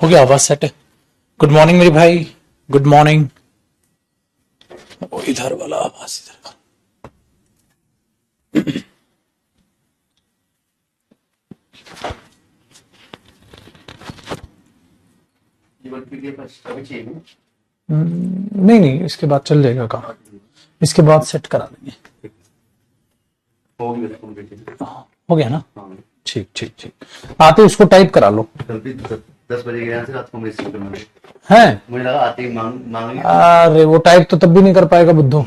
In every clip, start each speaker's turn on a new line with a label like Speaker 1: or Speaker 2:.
Speaker 1: हो गया, आवाज सेट है। गुड मॉर्निंग मेरे भाई, गुड मॉर्निंग। इधर वाला आवाज इधर का। नहीं नहीं, इसके बाद चल जाएगा काम, इसके बाद सेट करा देंगे। हो गया ना? ठीक ठीक ठीक। आते उसको टाइप करा लो।
Speaker 2: 10 बजे गया से रात को मैं रिसीव करना
Speaker 1: है।
Speaker 2: मुझे लगा आते ही मांगेंगे।
Speaker 1: अरे वो टाइप तो तब भी नहीं कर पाएगा बुद्धू।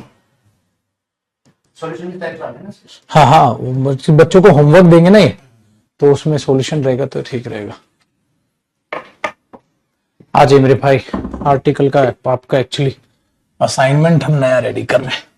Speaker 2: सॉल्यूशन की टाइप आ है ना।
Speaker 1: हाँ हाँ, बच्चों को होमवर्क देंगे ना ये, तो उसमें सॉल्यूशन रहेगा तो ठीक रहेगा। आ जाइए मेरे भाई, आर्टिकल का आपका एक्चुअली असाइनमेंट हम नया रेडी कर रहे हैं।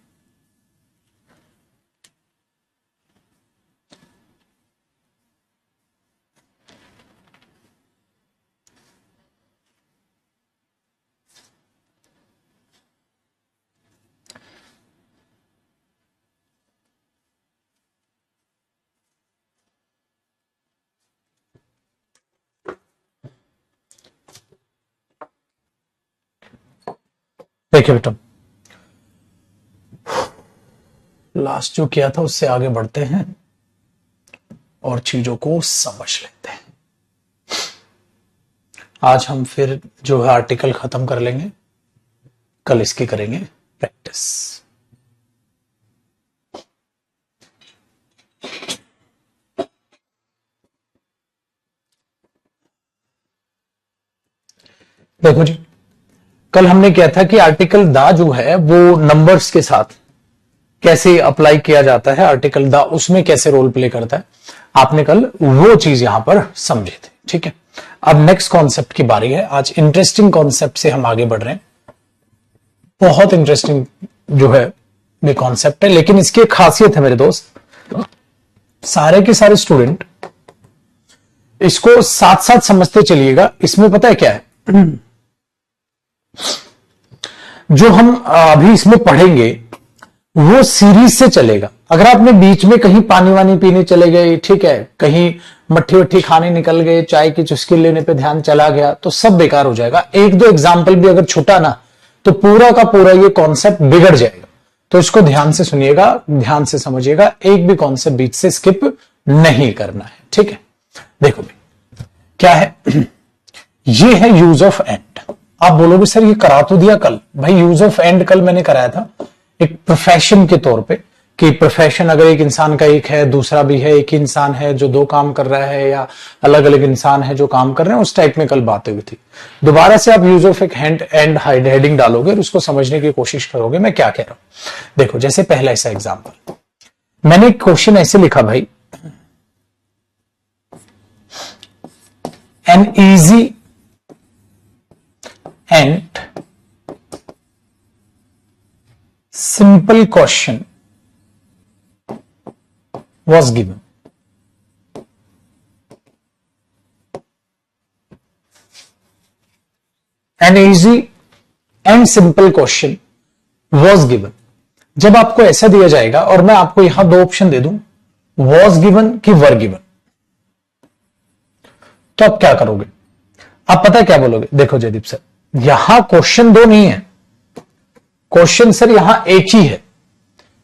Speaker 1: देखिए बेटा, लास्ट जो किया था उससे आगे बढ़ते हैं और चीजों को समझ लेते हैं। आज हम फिर जो है आर्टिकल खत्म कर लेंगे, कल इसकी करेंगे प्रैक्टिस। देखो जी, कल हमने किया था कि आर्टिकल दा जो है वो नंबर्स के साथ कैसे अप्लाई किया जाता है, आर्टिकल दा उसमें कैसे रोल प्ले करता है। आपने कल वो चीज यहां पर समझे थे, ठीक है। अब नेक्स्ट कॉन्सेप्ट की बारी है। आज इंटरेस्टिंग कॉन्सेप्ट से हम आगे बढ़ रहे हैं। बहुत इंटरेस्टिंग जो है ये कॉन्सेप्ट है, लेकिन इसकी एक खासियत है मेरे दोस्त, सारे के सारे स्टूडेंट इसको साथ साथ समझते चलिएगा। इसमें पता है क्या है, जो हम अभी इसमें पढ़ेंगे वो सीरीज से चलेगा। अगर आपने बीच में कहीं पानी वानी पीने चले गए, ठीक है, कहीं मट्ठी वट्ठी खाने निकल गए, चाय की चुस्की लेने पे ध्यान चला गया, तो सब बेकार हो जाएगा। एक दो एग्जाम्पल भी अगर छूटा ना तो पूरा का पूरा ये कॉन्सेप्ट बिगड़ जाएगा। तो इसको ध्यान से सुनिएगा, ध्यान से समझिएगा, एक भी कॉन्सेप्ट बीच से स्किप नहीं करना है, ठीक है। देखो भाई क्या है, ये है यूज ऑफ एंड। आप बोलोगे सर ये करा तो दिया कल। भाई यूज ऑफ एंड कल मैंने कराया था एक प्रोफेशन के तौर पे, कि प्रोफेशन अगर एक इंसान का एक है, दूसरा भी है, एक ही इंसान है जो दो काम कर रहा है, या अलग अलग इंसान है जो काम कर रहे हैं, उस टाइप में कल बातें हुई थी। दोबारा से आप यूज ऑफ एक एंड हेडिंग डालोगे और उसको समझने की कोशिश करोगे मैं क्या कह रहा हूं। देखो जैसे पहला ऐसा एग्जाम्पल, मैंने एक क्वेश्चन ऐसे लिखा भाई, an easy and simple question was given. An easy and simple question was given. जब आपको ऐसा दिया जाएगा और मैं आपको यहां दो ऑप्शन दे दूं, was given कि were given, तो आप क्या करोगे? आप पता है क्या बोलोगे? देखो जयदीप सर, यहां क्वेश्चन दो नहीं है, क्वेश्चन सर यहां एक ही है।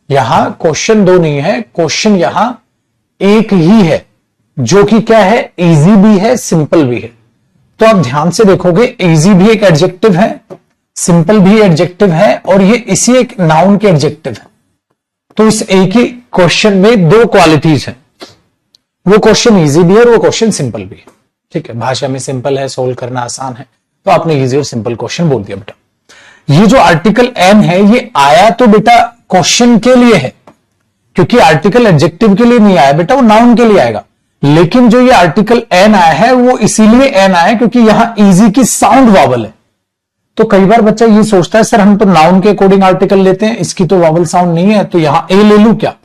Speaker 1: यहां क्वेश्चन दो नहीं है, क्वेश्चन यहां एक ही है, जो कि क्या है, इजी भी है, सिंपल भी है। तो आप ध्यान से देखोगे, इजी भी एक एडजेक्टिव है, सिंपल भी एडजेक्टिव है, और ये इसी एक नाउन के एडजेक्टिव है। तो इस एक ही क्वेश्चन में दो क्वालिटीज हैं, वो क्वेश्चन इजी भी है और वो क्वेश्चन सिंपल भी है, ठीक है। भाषा में सिंपल है, सोल्व करना आसान है, तो आपने इजी और सिंपल क्वेश्चन बोल दिया बेटा। ये जो आर्टिकल एन है ये आया तो बेटा क्वेश्चन के लिए है, क्योंकि आर्टिकल एडजेक्टिव के लिए नहीं आया बेटा, वो नाउन के लिए आएगा। लेकिन जो ये आर्टिकल एन आया है वो इसीलिए एन आया क्योंकि यहां इजी की साउंड वावल है। तो कई बार बच्चा ये सोचता है सर हम तो नाउन के अकॉर्डिंग आर्टिकल लेते हैं, इसकी तो वावल साउंड नहीं है, तो यहां ए ले लू क्या,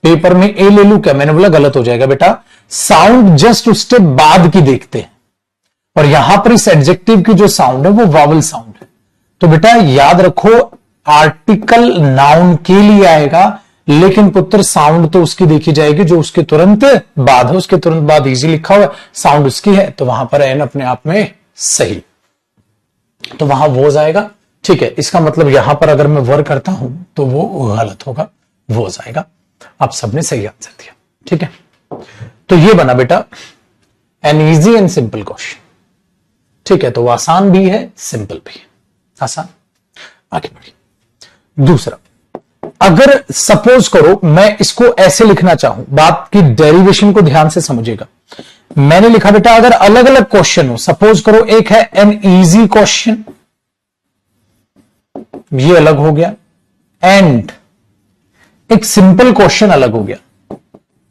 Speaker 1: पेपर में ए ले लू क्या। मैंने बोला गलत हो जाएगा बेटा, साउंड जस्ट उसके बाद की देखते हैं, और यहां पर इस एडजेक्टिव की जो साउंड है वो वावल साउंड है। तो बेटा याद रखो, आर्टिकल नाउन के लिए आएगा, लेकिन पुत्र साउंड तो उसकी देखी जाएगी जो उसके तुरंत बाद है, उसके तुरंत बाद इजी लिखा हुआ है, साउंड उसकी है, तो वहां पर एन अपने आप में सही, तो वहां वॉज आएगा। ठीक है, इसका मतलब यहां पर अगर मैं वर करता हूं तो वो गलत होगा, वॉज आएगा। आप सबने सही आंसर दिया। ठीक है, तो ये बना बेटा an easy and simple question. ठीक है, तो वो आसान भी है, सिंपल भी है। आसान, आगे बढ़िए। दूसरा, अगर सपोज करो मैं इसको ऐसे लिखना चाहूं, बात की डेरिवेशन को ध्यान से समझिएगा। मैंने लिखा बेटा अगर अलग अलग क्वेश्चन हो, सपोज करो एक है एन इजी क्वेश्चन, ये अलग हो गया, एंड एक सिंपल क्वेश्चन अलग हो गया,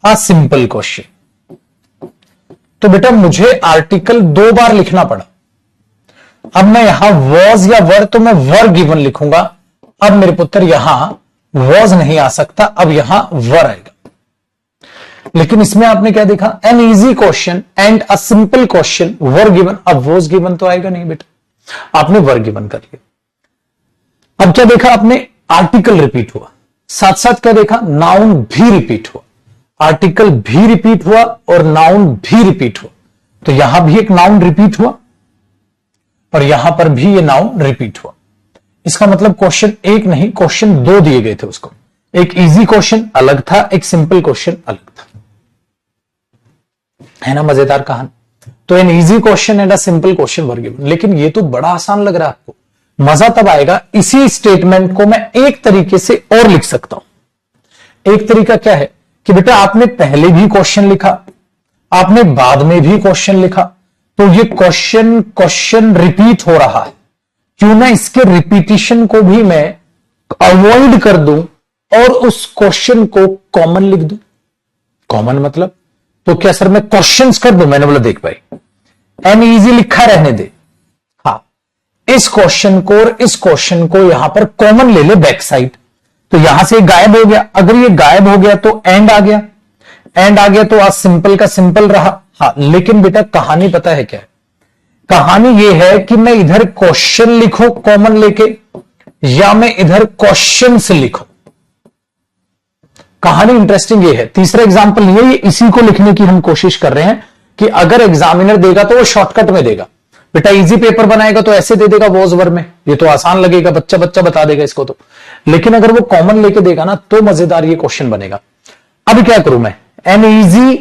Speaker 1: आ सिंपल क्वेश्चन। तो बेटा मुझे आर्टिकल 2 बार लिखना पड़ा। अब मैं यहां वॉज या वर, तो मैं वर गिवन लिखूंगा। अब मेरे पुत्र यहां वॉज नहीं आ सकता, अब यहां वर आएगा। लेकिन इसमें आपने क्या देखा, an easy question and a simple question, were given. अब वॉज गिवन तो आएगा नहीं बेटा, आपने वर गिवन कर लिया। अब क्या देखा आपने, आर्टिकल रिपीट हुआ, साथ साथ क्या देखा, नाउन भी रिपीट हुआ। आर्टिकल भी रिपीट हुआ और नाउन भी रिपीट हुआ। तो यहां भी एक नाउन रिपीट हुआ और यहां पर भी ये नाउन रिपीट हुआ। इसका मतलब क्वेश्चन एक नहीं, क्वेश्चन 2 दिए गए थे उसको। एक इजी क्वेश्चन अलग था, एक सिंपल क्वेश्चन अलग था। है ना मजेदार कहानी। तो an easy question and a simple question were given. लेकिन ये तो बड़ा आसान लग रहा है आपको, मजा तब आएगा, इसी स्टेटमेंट को मैं एक तरीके से और लिख सकता हूं। एक तरीका क्या है कि बेटा आपने पहले भी क्वेश्चन लिखा, आपने बाद में भी क्वेश्चन लिखा, तो ये क्वेश्चन रिपीट हो रहा है, क्यों ना इसके रिपीटिशन को भी मैं अवॉइड कर दूं और उस क्वेश्चन को कॉमन लिख दूं। कॉमन मतलब, तो क्या सर मैं क्वेश्चंस कर दूं? मैंने बोला देख भाई, एन इजी लिखा रहने दे, हाँ इस क्वेश्चन को और इस क्वेश्चन को यहां पर कॉमन ले ले बैक साइड। तो यहां से गायब हो गया, अगर ये गायब हो गया तो एंड आ गया, एंड आ गया तो आज सिंपल का सिंपल रहा। हाँ लेकिन बेटा कहानी पता है क्या है, कहानी ये है कि मैं इधर क्वेश्चन लिखूं कॉमन लेके या मैं इधर क्वेश्चन से लिखूं। कहानी इंटरेस्टिंग ये है। तीसरा एग्जांपल ये इसी को लिखने की हम कोशिश कर रहे हैं कि अगर एग्जामिनर देगा तो वो शॉर्टकट में देगा। बेटा इजी पेपर बनाएगा तो ऐसे दे देगा वॉज वर में, ये तो आसान लगेगा, बच्चा बच्चा बता देगा इसको तो। लेकिन अगर वो कॉमन लेके देगा ना तो मजेदार ये क्वेश्चन बनेगा। अब क्या करूं मैं, an easy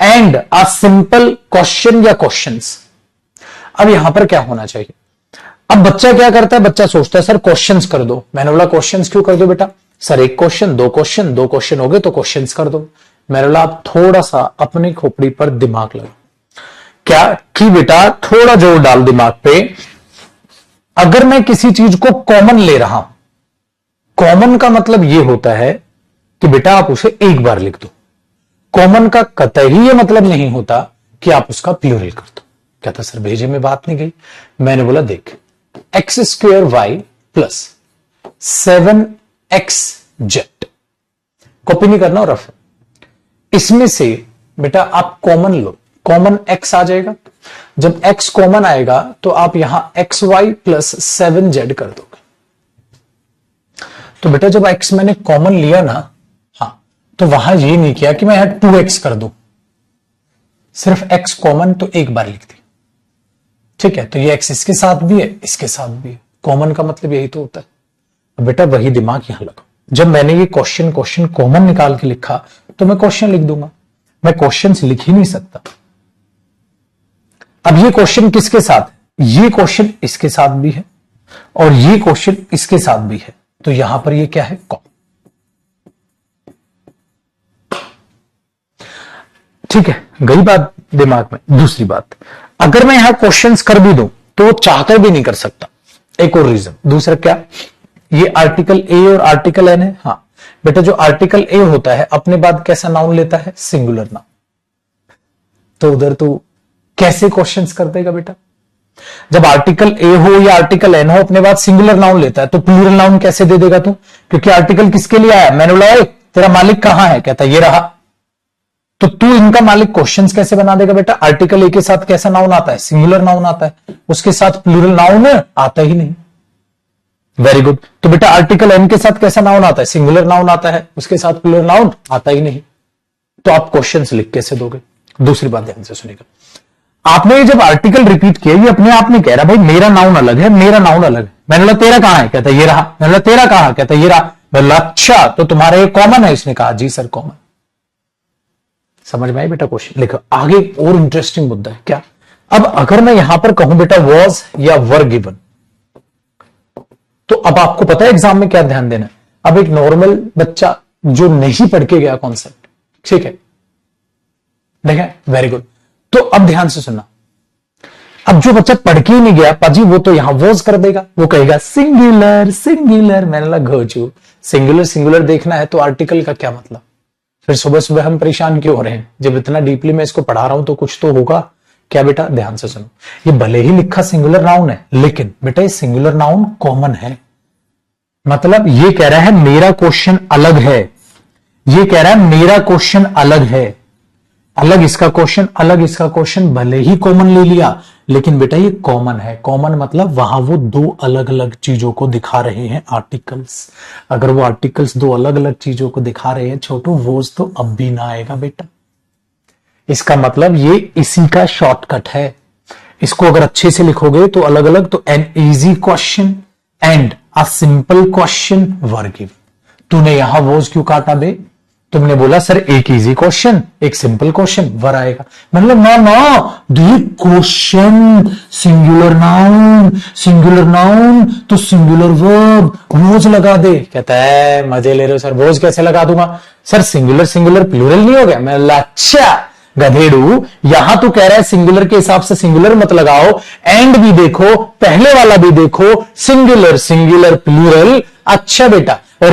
Speaker 1: and a simple question या क्वेश्चंस। अब यहां पर क्या होना चाहिए, अब बच्चा क्या करता है, बच्चा सोचता है सर क्वेश्चंस कर दो। मैंने बोला क्वेश्चंस क्यों कर दो बेटा, सर एक क्वेश्चन, दो क्वेश्चन हो गए तो क्वेश्चंस कर दो। मैंने बोला आप थोड़ा सा अपनी खोपड़ी पर दिमाग लगाओ, क्या कि बेटा थोड़ा जोर डाल दिमाग पे। अगर मैं किसी चीज को कॉमन ले रहा हूं, कॉमन का मतलब यह होता है कि बेटा आप उसे एक बार लिख दो। कॉमन का कतई यह मतलब नहीं होता कि आप उसका प्लूरल कर दो। कहता सर भेजे में बात नहीं गई। मैंने बोला देख, x square Y plus 7x Z, copy नहीं करना और रफ, इसमें से बेटा आप कॉमन लो, कॉमन x आ जाएगा। जब x कॉमन आएगा तो आप यहां xy प्लस 7z कर दोगे। तो बेटा जब x मैंने कॉमन लिया ना, हाँ तो वहां ये नहीं किया कि मैं यहां 2x कर दूं, सिर्फ x कॉमन तो एक बार लिख दी। ठीक है, तो ये x इसके साथ भी है, इसके साथ भी है, कॉमन का मतलब यही तो होता है। अब बेटा वही दिमाग यहां लगाओ, जब मैंने ये क्वेश्चन कॉमन निकाल के लिखा तो मैं क्वेश्चन लिख दूंगा, मैं क्वेश्चंस लिख ही नहीं सकता। अब ये क्वेश्चन किसके साथ है, ये क्वेश्चन इसके साथ भी है और ये क्वेश्चन इसके साथ भी है, तो यहां पर ये क्या है, कॉमन। ठीक है, गई बात दिमाग में। दूसरी बात, अगर मैं यहां क्वेश्चंस कर भी दूं तो चाहकर भी नहीं कर सकता। एक और रीजन, दूसरा क्या, ये आर्टिकल ए और आर्टिकल एन है। हाँ बेटा जो आर्टिकल ए होता है अपने बाद कैसा नाउन लेता है, सिंगुलर नाउन। तो उधर तू कैसे क्वेश्चंस कर देगा बेटा, जब आर्टिकल ए हो या आर्टिकल एन हो अपने बाद सिंगुलर नाउन लेता है तो प्लूरल नाउन कैसे दे देगा तू, क्योंकि आर्टिकल किसके लिए आया। मैंने बोला तेरा मालिक कहां है, कहता ये रहा। तो तू इनका मालिक क्वेश्चंस कैसे बना देगा बेटा, आर्टिकल ए के साथ कैसा नाउन आता है, सिंगुलर नाउन आता है, उसके साथ प्लूरल नाउन आता ही नहीं। Very good. तो बेटा आर्टिकल एन के साथ कैसा नाउन आता है, सिंगुलर नाउन आता है, उसके साथ प्लूरल नाउन आता ही नहीं। तो आप क्वेश्चंस लिख कैसे दोगे। दूसरी बात ध्यान से सुनिएगा, आपने जब आर्टिकल रिपीट किया, ये अपने आप नहीं कह रहा भाई मेरा नाउन अलग है, मेरा नाउन अलग है। मैंने बोला तेरा कहां है, कहता ये रहा। मैंने बोला तेरा कहां, कहता ये रहा। मैं बोला अच्छा तो तुम्हारा ये कॉमन है, इसने कहा जी सर कॉमन। समझ में आई बेटा क्वेश्चन? लिखो आगे और इंटरेस्टिंग मुद्दा है क्या। अब अगर मैं यहां पर कहूं बेटा वॉज या वर गिवन, तो अब आपको पता है एग्जाम में क्या ध्यान देना है। अब एक नॉर्मल बच्चा जो नहीं पढ़ के गया कॉन्सेप्ट, ठीक है, देखें वेरी गुड, तो अब ध्यान से सुनना। अब जो बच्चा पढ़ के ही नहीं गया पाजी, वो तो यहां वॉज कर देगा, वो कहेगा सिंगुलर सिंगुलर। मैंने लगा घोचू, सिंगुलर सिंगुलर देखना है तो आर्टिकल का क्या मतलब। फिर सुबह सुबह हम परेशान क्यों हो रहे हैं, जब इतना डीपली मैं इसको पढ़ा रहा हूं तो कुछ तो होगा क्या बेटा। ध्यान से सुनो, ये भले ही लिखा सिंगुलर नाउन है, लेकिन बेटा ये सिंगुलर नाउन कॉमन है। मतलब ये कह रहा है मेरा क्वेश्चन अलग है, ये कह रहा है मेरा क्वेश्चन अलग है, अलग इसका क्वेश्चन, अलग इसका क्वेश्चन, भले ही कॉमन ले लिया लेकिन बेटा ये कॉमन है। कॉमन मतलब वहां वो दो अलग अलग चीजों को दिखा रहे हैं आर्टिकल्स। अगर वो आर्टिकल्स दो अलग अलग चीजों को दिखा रहे हैं छोटू, वोज तो अब भी ना आएगा बेटा। इसका मतलब ये इसी का शॉर्टकट है। इसको अगर अच्छे से लिखोगे तो अलग अलग, तो an easy question and a simple question were given. तूने यहां वोज क्यों काटा बे, तुमने बोला सर एक इजी क्वेश्चन एक सिंपल क्वेश्चन वर आएगा। मतलब ना ना दी क्वेश्चन सिंगुलर नाउन तो सिंगुलर वर्ब वोज लगा दे। कहता है मजे ले रहे हो सर, वोज कैसे लगा दूंगा सर, सिंगुलर सिंगुलर प्लूरल नहीं हो गया। मैं अच्छा गधेड़ू, यहां तू कह रहा है सिंगुलर के हिसाब से सिंगुलर मत लगाओ, एंड भी देखो पहले वाला भी देखो, सिंगुलर सिंगुलर प्लूरल। अच्छा बेटा, और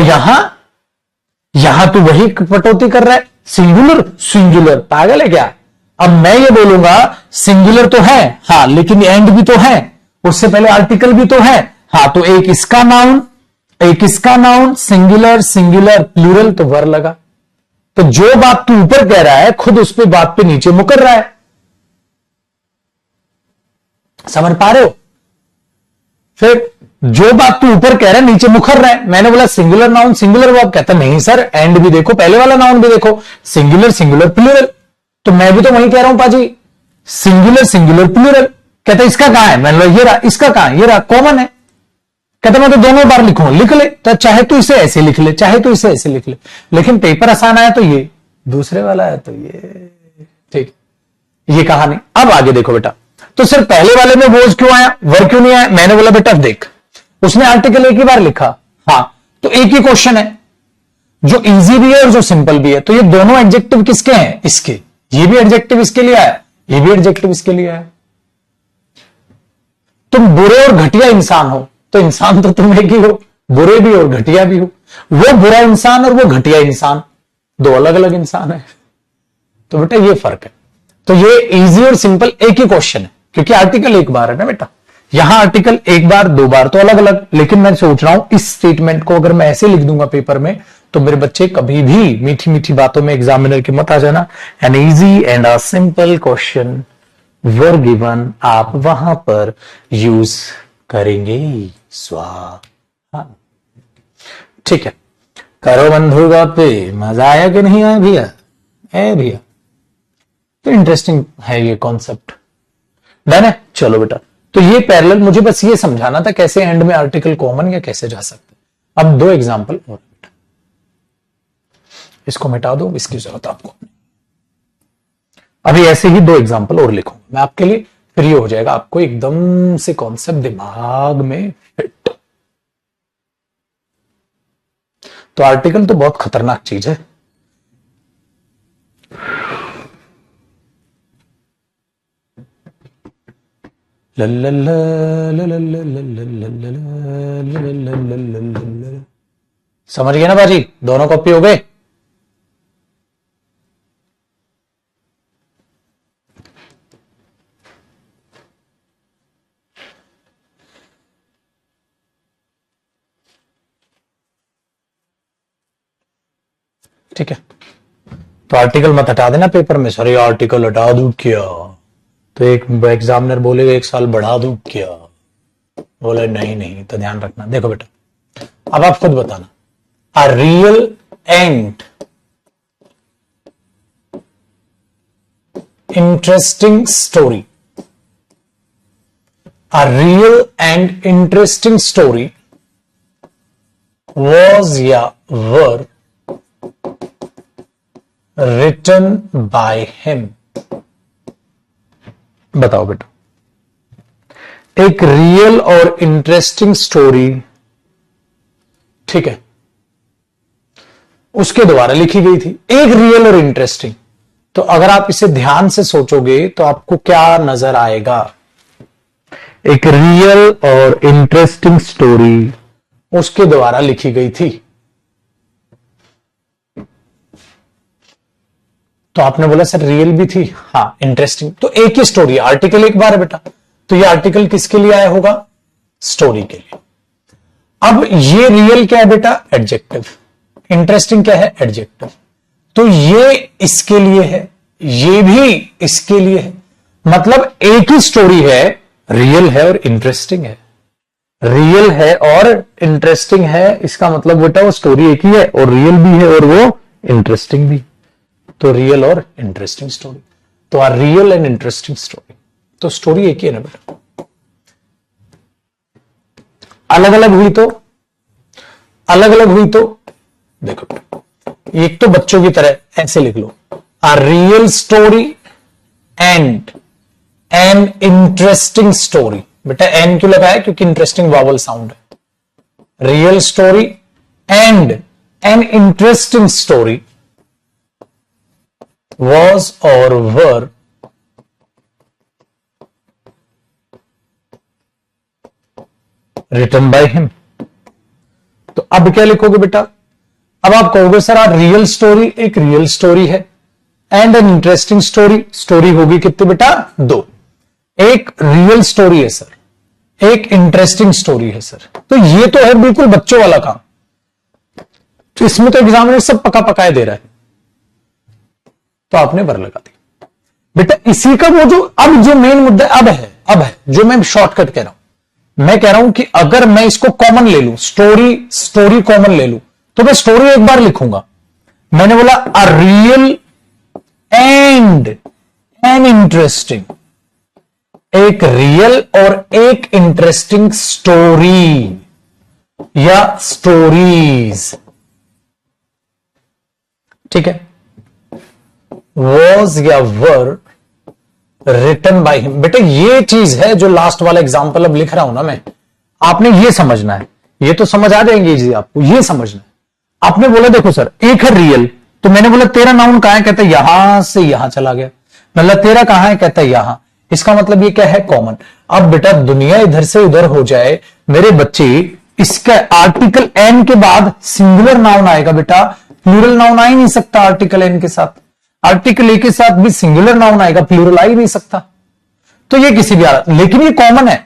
Speaker 1: यहां तू वही कटौती कर रहा है, सिंगुलर सिंगुलर, पागल है क्या। अब मैं ये बोलूंगा सिंगुलर तो है हाँ, लेकिन एंड भी तो है, उससे पहले आर्टिकल भी तो है हाँ, तो एक इसका नाउन सिंगुलर सिंगुलर प्लूरल तो वर लगा। तो जो बात तू ऊपर कह रहा है खुद उस पे बात पे नीचे मुकर रहा है। समझ पा रहे हो? फिर जो बात तू ऊपर कह रहा है नीचे मुखर रहा है। मैंने बोला सिंगुलर नाउन सिंगुलर वर्ब, कहता नहीं सर एंड भी देखो पहले वाला नाउन भी देखो, सिंगुलर सिंगुलर प्लूरल। तो मैं भी तो वही कह रहा हूं पाजी, सिंगुलर सिंगुलर प्लूरल। कहता इसका कहां है, मैंने बोला ये रहा, इसका कहां है, ये रहा, कॉमन है। कहता मैं तो दोनों बार लिखूं, लिख ले, तो चाहे तू इसे ऐसे लिख ले चाहे तू इसे ऐसे लिख ले, लेकिन पेपर आसान आया तो ये, दूसरे वाला है तो ये, ठीक। ये कहानी। अब आगे देखो बेटा, तो सिर्फ पहले वाले में वोज क्यों आया, वर क्यों नहीं आया। मैंने बोला बेटा देख, उसने आर्टिकल एक ही बार लिखा हाँ, तो एक ही क्वेश्चन है जो इजी भी है और जो सिंपल भी है, तो ये दोनों एडजेक्टिव किसके हैं, इसके। ये भी एडजेक्टिव इसके लिए आया, ये भी एडजेक्टिव इसके लिए आया। तुम बुरे और घटिया इंसान हो, तो इंसान तो तुम एक ही हो, बुरे भी और घटिया भी हो। वो बुरा इंसान और वो घटिया इंसान दो अलग अलग इंसान है। तो बेटा ये फर्क है। तो ये इजी और सिंपल एक ही क्वेश्चन है, क्योंकि आर्टिकल एक बार है ना बेटा। यहां आर्टिकल एक बार दो बार तो अलग अलग, लेकिन मैं सोच रहा हूं इस स्टेटमेंट को अगर मैं ऐसे लिख दूंगा पेपर में, तो मेरे बच्चे कभी भी मीठी मीठी बातों में एग्जामिनर के मत आ जाना। An easy and a simple question were given आप वहां पर यूज करेंगे। स्वाहा। ठीक है, करो बंधु पे मजा आया कि नहीं आया भैया, है भैया। तो इंटरेस्टिंग है ये कॉन्सेप्ट, डन है। चलो बेटा, तो ये पैरेलल मुझे बस ये समझाना था कैसे एंड में आर्टिकल कॉमन या कैसे जा सकते। अब दो एग्जांपल और, इसको मिटा दो, इसकी जरूरत आपको। अभी ऐसे ही दो एग्जांपल और लिखूंगा मैं आपके लिए, फिर ये हो जाएगा आपको एकदम से कॉन्सेप्ट दिमाग में फिट। तो आर्टिकल तो बहुत खतरनाक चीज है। समझ गए ना बाजी, दोनों कॉपी हो गए। ठीक है, तो आर्टिकल मत हटा देना पेपर में, सर ये आर्टिकल हटा दूं क्या, तो एक एग्जामिनर बोलेगा एक साल बढ़ा दूं क्या, बोले नहीं नहीं, तो ध्यान रखना। देखो बेटा, अब आप खुद बताना, a real and interesting story a real and interesting story was या were written by him. बताओ बेटा, एक रियल और इंटरेस्टिंग स्टोरी, ठीक है, उसके द्वारा लिखी गई थी। एक रियल और इंटरेस्टिंग, तो अगर आप इसे ध्यान से सोचोगे तो आपको क्या नजर आएगा? एक रियल और इंटरेस्टिंग स्टोरी उसके द्वारा लिखी गई थी। तो आपने बोला सर रियल भी थी, हाँ इंटरेस्टिंग, तो एक ही स्टोरी, आर्टिकल एक बार है बेटा, तो ये आर्टिकल किसके लिए आया होगा? स्टोरी के लिए। अब ये रियल क्या है बेटा? एडजेक्टिव। इंटरेस्टिंग क्या है? एडजेक्टिव। तो ये इसके लिए है, ये भी इसके लिए है, मतलब एक ही स्टोरी है, रियल है और इंटरेस्टिंग है। रियल है और इंटरेस्टिंग है, इसका मतलब बेटा वो स्टोरी एक ही है और रियल भी है और वो इंटरेस्टिंग भी। तो रियल और इंटरेस्टिंग स्टोरी, तो are real and interesting story, तो स्टोरी एक ही है ना बेटा। अलग अलग हुई तो, अलग अलग हुई तो देखो, एक तो बच्चों की तरह ऐसे लिख लो, a real story and an interesting story। बेटा एन क्यों लगाया? क्योंकि इंटरेस्टिंग वावल साउंड है। Real story and an interesting story was or were written by him। तो अब क्या लिखोगे बेटा? अब आप कहोगे सर आप रियल स्टोरी, एक रियल स्टोरी है, and an interesting story, story होगी कितनी बेटा? दो। एक रियल स्टोरी है सर, एक इंटरेस्टिंग स्टोरी है सर, तो ये तो है बिल्कुल बच्चों वाला काम। तो इसमें तो एग्जामिनर सब पका पकाए दे रहा है, तो आपने वर लगा दी बेटा। इसी का वो जो अब जो मेन मुद्दा अब है जो मैं शॉर्टकट कह रहा हूं, मैं कह रहा हूं कि अगर मैं इसको कॉमन ले लूं, स्टोरी कॉमन ले लूं, तो मैं स्टोरी एक बार लिखूंगा। मैंने बोला a real and an interesting, एक रियल और एक इंटरेस्टिंग स्टोरी या स्टोरीज, ठीक है, वॉज या वर रिटन बाय हिम। बेटा ये चीज है जो लास्ट वाला एग्जांपल अब लिख रहा हूं ना मैं, आपने ये समझना है, ये तो समझ आ जाएंगे जी, आपको ये समझना है। आपने बोला देखो सर एक है रियल, तो मैंने बोला तेरा नाउन कहां है? कहता है यहां से यहां चला गया। मतलब तेरा कहां है? कहता है यहां। इसका मतलब ये क्या है? कॉमन। अब बेटा दुनिया इधर से उधर हो जाए मेरे बच्चे, इसका आर्टिकल एन के बाद सिंगुलर नाउन आएगा बेटा, प्लूरल नाउन आ ही नहीं सकता आर्टिकल एन के साथ। आर्टिकल ए के साथ भी सिंगुलर नाउन आएगा, प्लूरल आ ही नहीं सकता। तो ये किसी भी लेकिन ये कॉमन है।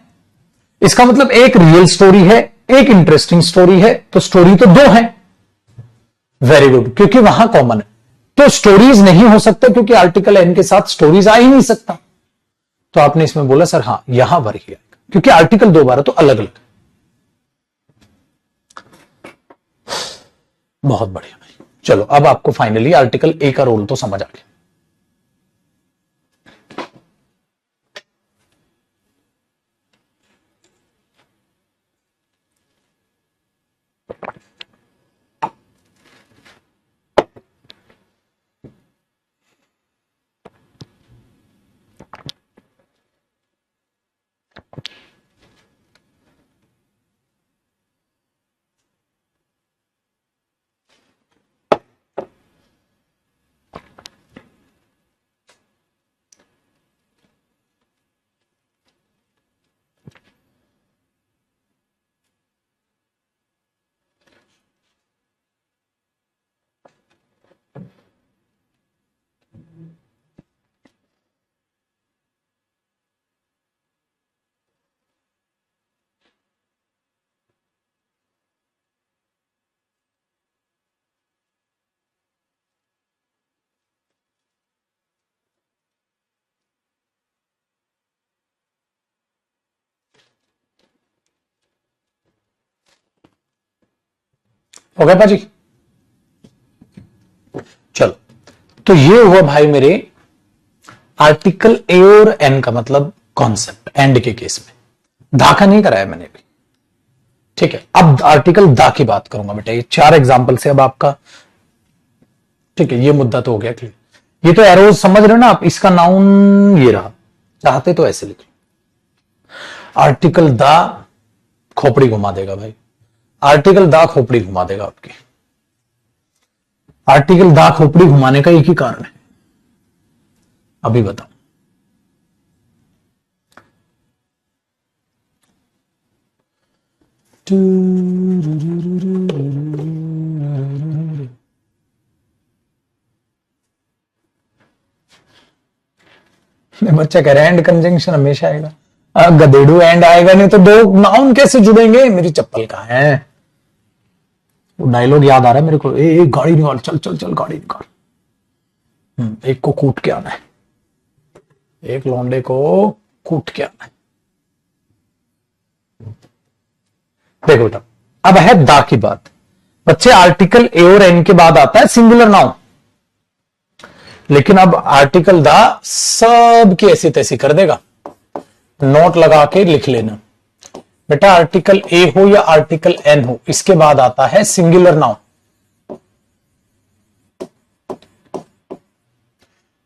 Speaker 1: इसका मतलब एक रियल स्टोरी है, एक इंटरेस्टिंग स्टोरी है, तो स्टोरी तो दो है। वेरी गुड, क्योंकि वहां कॉमन है। तो स्टोरीज नहीं हो सकता क्योंकि आर्टिकल एन के साथ स्टोरीज आ ही नहीं सकता। तो आपने इसमें बोला सर हाँ यहां वर ही आएगा, क्योंकि आर्टिकल दो बार है तो अलग अलग। बहुत बढ़िया भाई, चलो अब आपको फाइनली आर्टिकल ए का रोल तो समझ आ गया। हो गया पाजी? चलो, तो ये हुआ भाई मेरे आर्टिकल ए और एन का मतलब कॉन्सेप्ट एंड के केस में। दा का नहीं कराया मैंने भी, ठीक है। अब आर्टिकल दा की बात करूंगा बेटा, ये 4 एग्जाम्पल से अब आपका, ठीक है, ये मुद्दा तो हो गया क्लियर। ये तो एरोज समझ रहे हो ना आप, इसका नाउन ये रहा, चाहते तो ऐसे लिख लो। आर्टिकल दा खोपड़ी घुमा देगा भाई, आर्टिकल दा खोपड़ी घुमा देगा आपकी। आर्टिकल दा खोपड़ी घुमाने का एक ही कारण है, अभी बताओ। बच्चा कह रहे हैं एंड कंजंक्शन हमेशा आएगा, गधेड़ू एंड आएगा नहीं तो दो नाउन कैसे जुड़ेंगे, मेरी चप्पल कहां है। वो डायलॉग याद आ रहा है मेरे को, एक गाड़ी निकाल, चल चल चल गाड़ी निकाल। एक को कूट के आना है, एक लौंडे को कूट के आना है। देखो बेटा, अब है दा की बात। बच्चे आर्टिकल ए और एन के बाद आता है सिंगुलर नाउन, लेकिन अब आर्टिकल दा सब की ऐसी तैसी कर देगा, नोट लगा के लिख लेना बेटा। आर्टिकल ए हो या आर्टिकल एन हो, इसके बाद आता है सिंगुलर नाउन,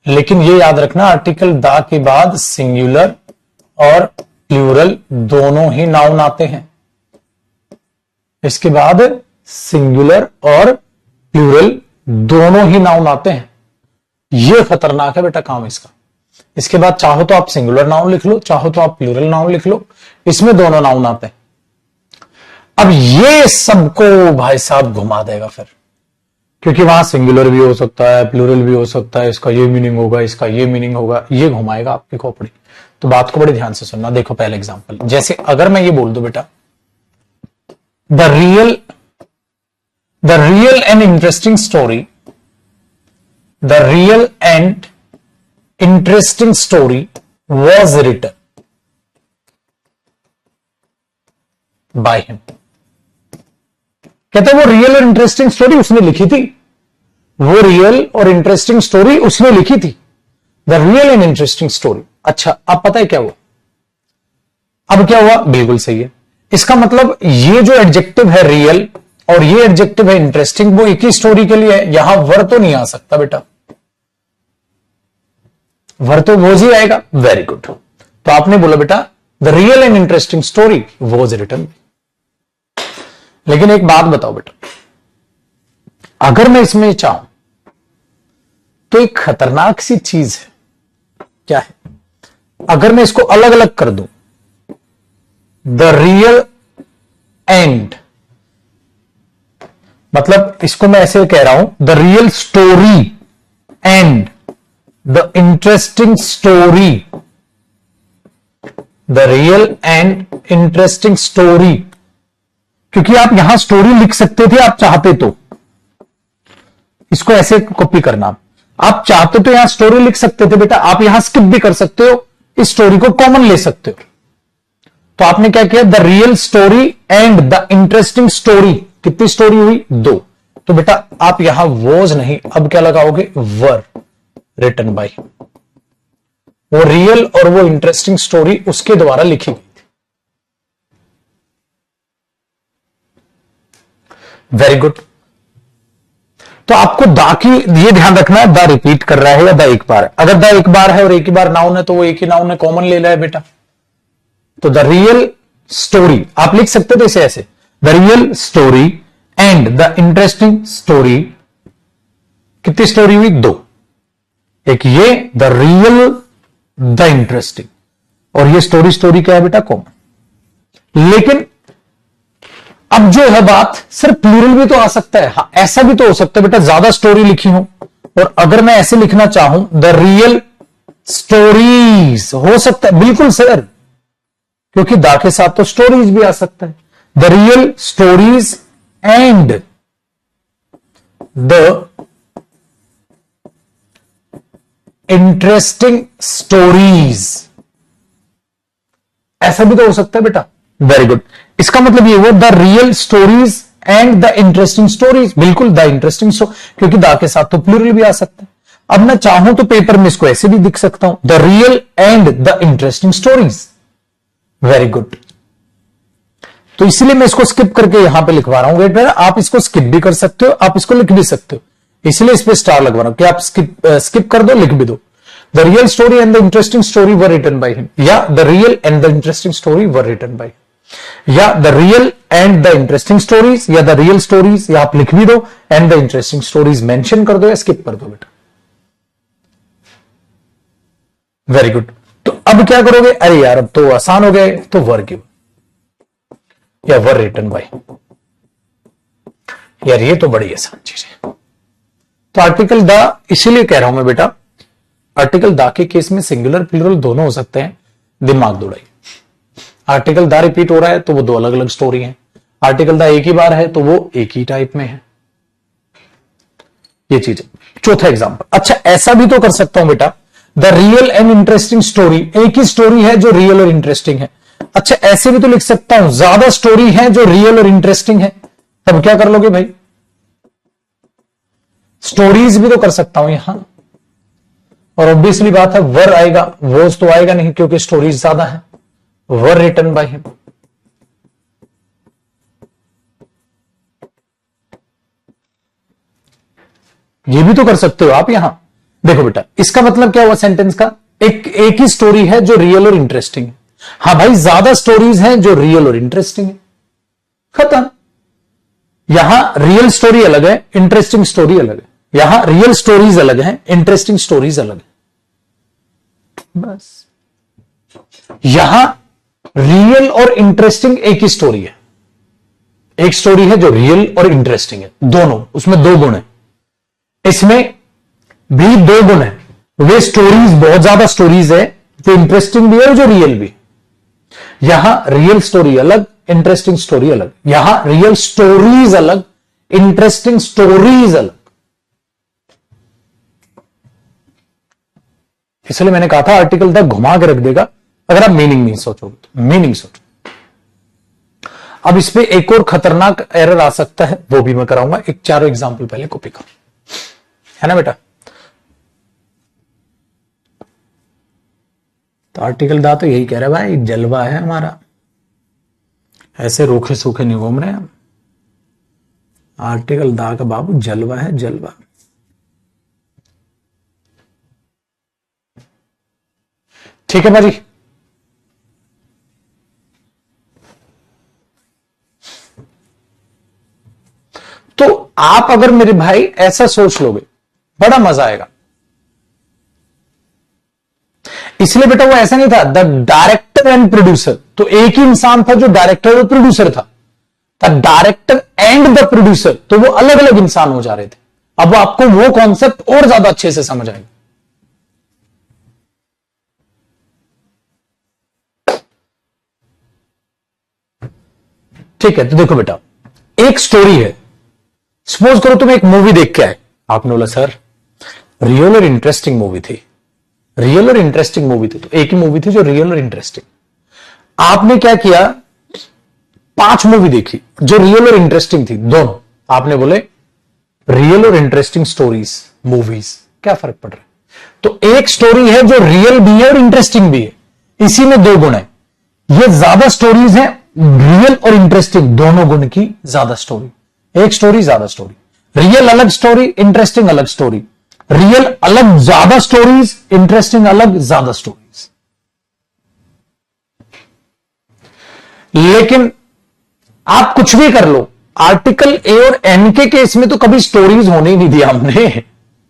Speaker 1: लेकिन ये याद रखना आर्टिकल दा के बाद सिंगुलर और प्लूरल दोनों ही नाउन आते हैं। इसके बाद सिंगुलर और प्लूरल दोनों ही नाउन आते हैं, ये खतरनाक है बेटा काम इसका। इसके बाद चाहो तो आप सिंगुलर नाउन लिख लो, चाहो तो आप प्लूरल नाउन लिख लो, इसमें दोनों नाउन आते हैं। अब ये सबको भाई साहब घुमा देगा फिर, क्योंकि वहां सिंगुलर भी हो सकता है, प्लूरल भी हो सकता है, इसका ये मीनिंग होगा, इसका ये मीनिंग होगा, ये घुमाएगा आपकी खोपड़ी। तो बात को बड़े ध्यान से सुनना। देखो पहले एग्जांपल, जैसे अगर मैं ये बोल दूं बेटा, the real and interesting story, the real and interesting story was written by him. कहते वो रियल और इंटरेस्टिंग स्टोरी उसने लिखी थी, वो रियल और इंटरेस्टिंग स्टोरी उसने लिखी थी, the real and interesting story. अच्छा अब पता है क्या हुआ, अब क्या हुआ, बिल्कुल सही है। इसका मतलब ये जो एडजेक्टिव है रियल और ये एडजेक्टिव है इंटरेस्टिंग, वो एक ही स्टोरी के लिए है, यहां वर तो नहीं आ सकता बेटा, वर तो वॉज ही आएगा। वेरी गुड, तो आपने बोला बेटा the real and interesting story was written. लेकिन एक बात बताओ बेटा, अगर मैं इसमें चाहूं तो एक खतरनाक सी चीज है, क्या है, अगर मैं इसको अलग अलग कर दूं, द रियल एंड, मतलब इसको मैं ऐसे कह रहा हूं, the real story and the interesting story, the real and interesting story, क्योंकि आप यहां स्टोरी लिख सकते थे आप चाहते तो, इसको ऐसे कॉपी करना, आप चाहते तो यहां स्टोरी लिख सकते थे बेटा, आप यहां स्किप भी कर सकते हो, इस स्टोरी को कॉमन ले सकते हो। तो आपने क्या किया, the real story and the interesting story, कितनी स्टोरी हुई, 2। तो बेटा आप यहां वॉज नहीं, अब क्या लगाओगे, वर रिटन बाय, वो रियल और वो इंटरेस्टिंग स्टोरी उसके द्वारा लिखी गई थी। वेरी गुड, तो आपको दा की ये ध्यान रखना है, दा रिपीट कर रहा है या दा एक बार है। अगर दा एक बार है और एक ही बार नाउन है तो वो एक ही नाउन है, कॉमन ले रहा है बेटा। तो द रियल स्टोरी आप लिख सकते थे इसे ऐसे, the real story and the interesting story, कितनी स्टोरी हुई, 2। एक ये द रियल, द इंटरेस्टिंग, और ये स्टोरी क्या है बेटा, कॉमन। लेकिन अब जो है बात, सिर्फ प्लूरल भी तो आ सकता है, हाँ, ऐसा भी तो हो सकता है बेटा ज्यादा स्टोरी लिखी हो, और अगर मैं ऐसे लिखना चाहूं, द रियल स्टोरीज, हो सकता है, बिल्कुल सर, क्योंकि दा के साथ तो स्टोरीज भी आ सकता है। The real stories and the interesting stories, ऐसा भी तो हो सकता है बेटा। वेरी गुड, इसका मतलब ये हुआ the real stories and the interesting stories, बिल्कुल द इंटरेस्टिंग, क्योंकि दा के साथ तो प्लूरल भी आ सकता है। अब मैं चाहूं तो पेपर में इसको ऐसे भी दिख सकता हूं, the real and the interesting stories. Very good, तो इसलिए मैं इसको स्किप करके यहां पे लिखवा रहा हूं। वेट बेटा, आप इसको स्किप भी कर सकते हो, आप इसको लिख भी सकते हो, इसलिए इस पे स्टार लगवा रहा हूं कि आप स्किप कर दो, लिख भी दो। The real story and the interesting story were written by him, या the real and the interesting story were written by, या the real and the interesting stories, या द रियल स्टोरीज, या आप लिख भी दो, and the interesting stories mention कर दो या स्किप कर दो बेटा। Very good. तो अब क्या करोगे, अरे यार अब तो आसान हो गए, तो वर गिव या वर रिटन बाय। यार ये तो बड़ी आसान चीज है। तो आर्टिकल द, इसीलिए कह रहा हूं मैं बेटा, आर्टिकल द के केस में सिंगुलर प्लूरल दोनों हो सकते हैं, दिमाग दौड़ाई। आर्टिकल द रिपीट हो रहा है तो वो दो अलग अलग स्टोरी है, आर्टिकल द एक ही बार है तो वो एक ही टाइप में है, ये चीज है। चौथा एग्जांपल, अच्छा ऐसा भी तो कर सकता हूं बेटा, the real and interesting story, एक ही स्टोरी है जो रियल और इंटरेस्टिंग है। अच्छा ऐसे भी तो लिख सकता हूं, ज्यादा स्टोरी है जो रियल और इंटरेस्टिंग है, तब क्या कर लोगे भाई, स्टोरीज भी तो कर सकता हूं यहां, और ऑब्वियसली बात है वर आएगा, वोज तो आएगा नहीं क्योंकि स्टोरीज ज्यादा है, वर रिटन बाय हिम। ये भी तो कर सकते हो आप यहां। देखो बेटा, इसका मतलब क्या हुआ सेंटेंस का, एक ही स्टोरी है जो रियल और इंटरेस्टिंग है। हां भाई, ज्यादा स्टोरीज हैं जो रियल और इंटरेस्टिंग है, खत्म। यहां रियल स्टोरी अलग है, इंटरेस्टिंग स्टोरी अलग है, यहां रियल स्टोरीज अलग है, इंटरेस्टिंग स्टोरीज अलग है, बस। यहां रियल और इंटरेस्टिंग एक ही स्टोरी है, एक स्टोरी है जो रियल और इंटरेस्टिंग है, दोनों, उसमें दो गुण है, इसमें भी दो गुण है, वे स्टोरीज बहुत ज्यादा स्टोरीज है, जो इंटरेस्टिंग भी है और जो रियल भी। यहां रियल स्टोरी अलग, इंटरेस्टिंग स्टोरी अलग, यहां रियल स्टोरीज अलग, इंटरेस्टिंग स्टोरीज अलग। इसलिए मैंने कहा था आर्टिकल तक घुमा के रख देगा अगर आप मीनिंग नहीं सोचोगे तो, मीनिंग सोचो। अब इस पे एक और खतरनाक एरर आ सकता है, वो भी मैं कराऊंगा, एक चारों एग्जाम्पल पहले कॉपी करो, है ना बेटा। तो आर्टिकल दा तो यही कह रहा है भाई, जलवा है हमारा, ऐसे रूखे सूखे नहीं घूम रहे हम, आर्टिकल दा का बाबू जलवा है, जलवा। ठीक है भाई, तो आप अगर मेरे भाई ऐसा सोच लोगे, बड़ा मजा आएगा। इसलिए बेटा वो ऐसा नहीं था द डायरेक्टर एंड प्रोड्यूसर, तो एक ही इंसान था जो डायरेक्टर और प्रोड्यूसर था, the director and the producer, तो वो अलग अलग इंसान हो जा रहे थे। अब आपको वो कॉन्सेप्ट और ज्यादा अच्छे से समझ आएगा। ठीक है, तो देखो बेटा, एक स्टोरी है, सपोज करो तुम एक मूवी देख के आए, आपने बोला सर रियल और इंटरेस्टिंग मूवी थी, रियल और इंटरेस्टिंग मूवी थी, तो एक ही मूवी थी जो रियल और इंटरेस्टिंग। आपने क्या किया, 5 मूवी देखी जो रियल और इंटरेस्टिंग थी, दोनों आपने बोले रियल और इंटरेस्टिंग स्टोरीज मूवीज, क्या फर्क पड़ रहा है। तो एक स्टोरी है जो रियल भी है और इंटरेस्टिंग भी है, इसी में दो गुण है, ये ज्यादा स्टोरीज है, रियल और इंटरेस्टिंग दोनों गुण की ज्यादा स्टोरी, एक स्टोरी ज्यादा स्टोरी, रियल अलग स्टोरी, इंटरेस्टिंग अलग स्टोरी, रियल अलग ज्यादा स्टोरीज, इंटरेस्टिंग अलग ज्यादा स्टोरीज। लेकिन आप कुछ भी कर लो, आर्टिकल ए और एन के केस में तो कभी स्टोरीज होने ही नहीं दिया हमने,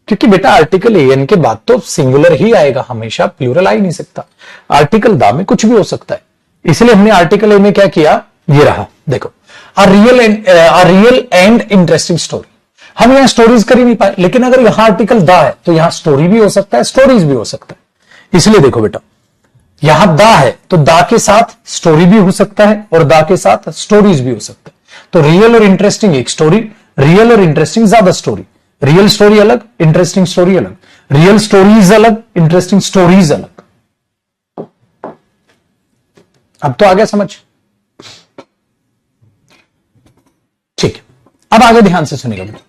Speaker 1: क्योंकि बेटा आर्टिकल ए एन के बाद तो सिंगुलर ही आएगा, हमेशा प्लूरल आ ही नहीं सकता। आर्टिकल दा में कुछ भी हो सकता है, इसलिए हमने आर्टिकल ए में क्या किया, ये रहा, देखो a real and interesting story. हम यहां स्टोरीज कर ही नहीं पाए, लेकिन अगर यहां आर्टिकल दा है तो यहां स्टोरी भी हो सकता है, स्टोरीज भी हो सकता है। इसलिए देखो बेटा, यहां दा है तो दा के साथ स्टोरी भी हो सकता है और दा के साथ स्टोरीज भी हो सकता है। तो रियल और इंटरेस्टिंग एक स्टोरी, रियल और इंटरेस्टिंग ज्यादा स्टोरी, रियल स्टोरी अलग, इंटरेस्टिंग स्टोरी अलग, रियल स्टोरीज अलग, इंटरेस्टिंग स्टोरीज अलग। अब तो आ गया समझ, ठीक है। अब आगे ध्यान से सुनिएगा,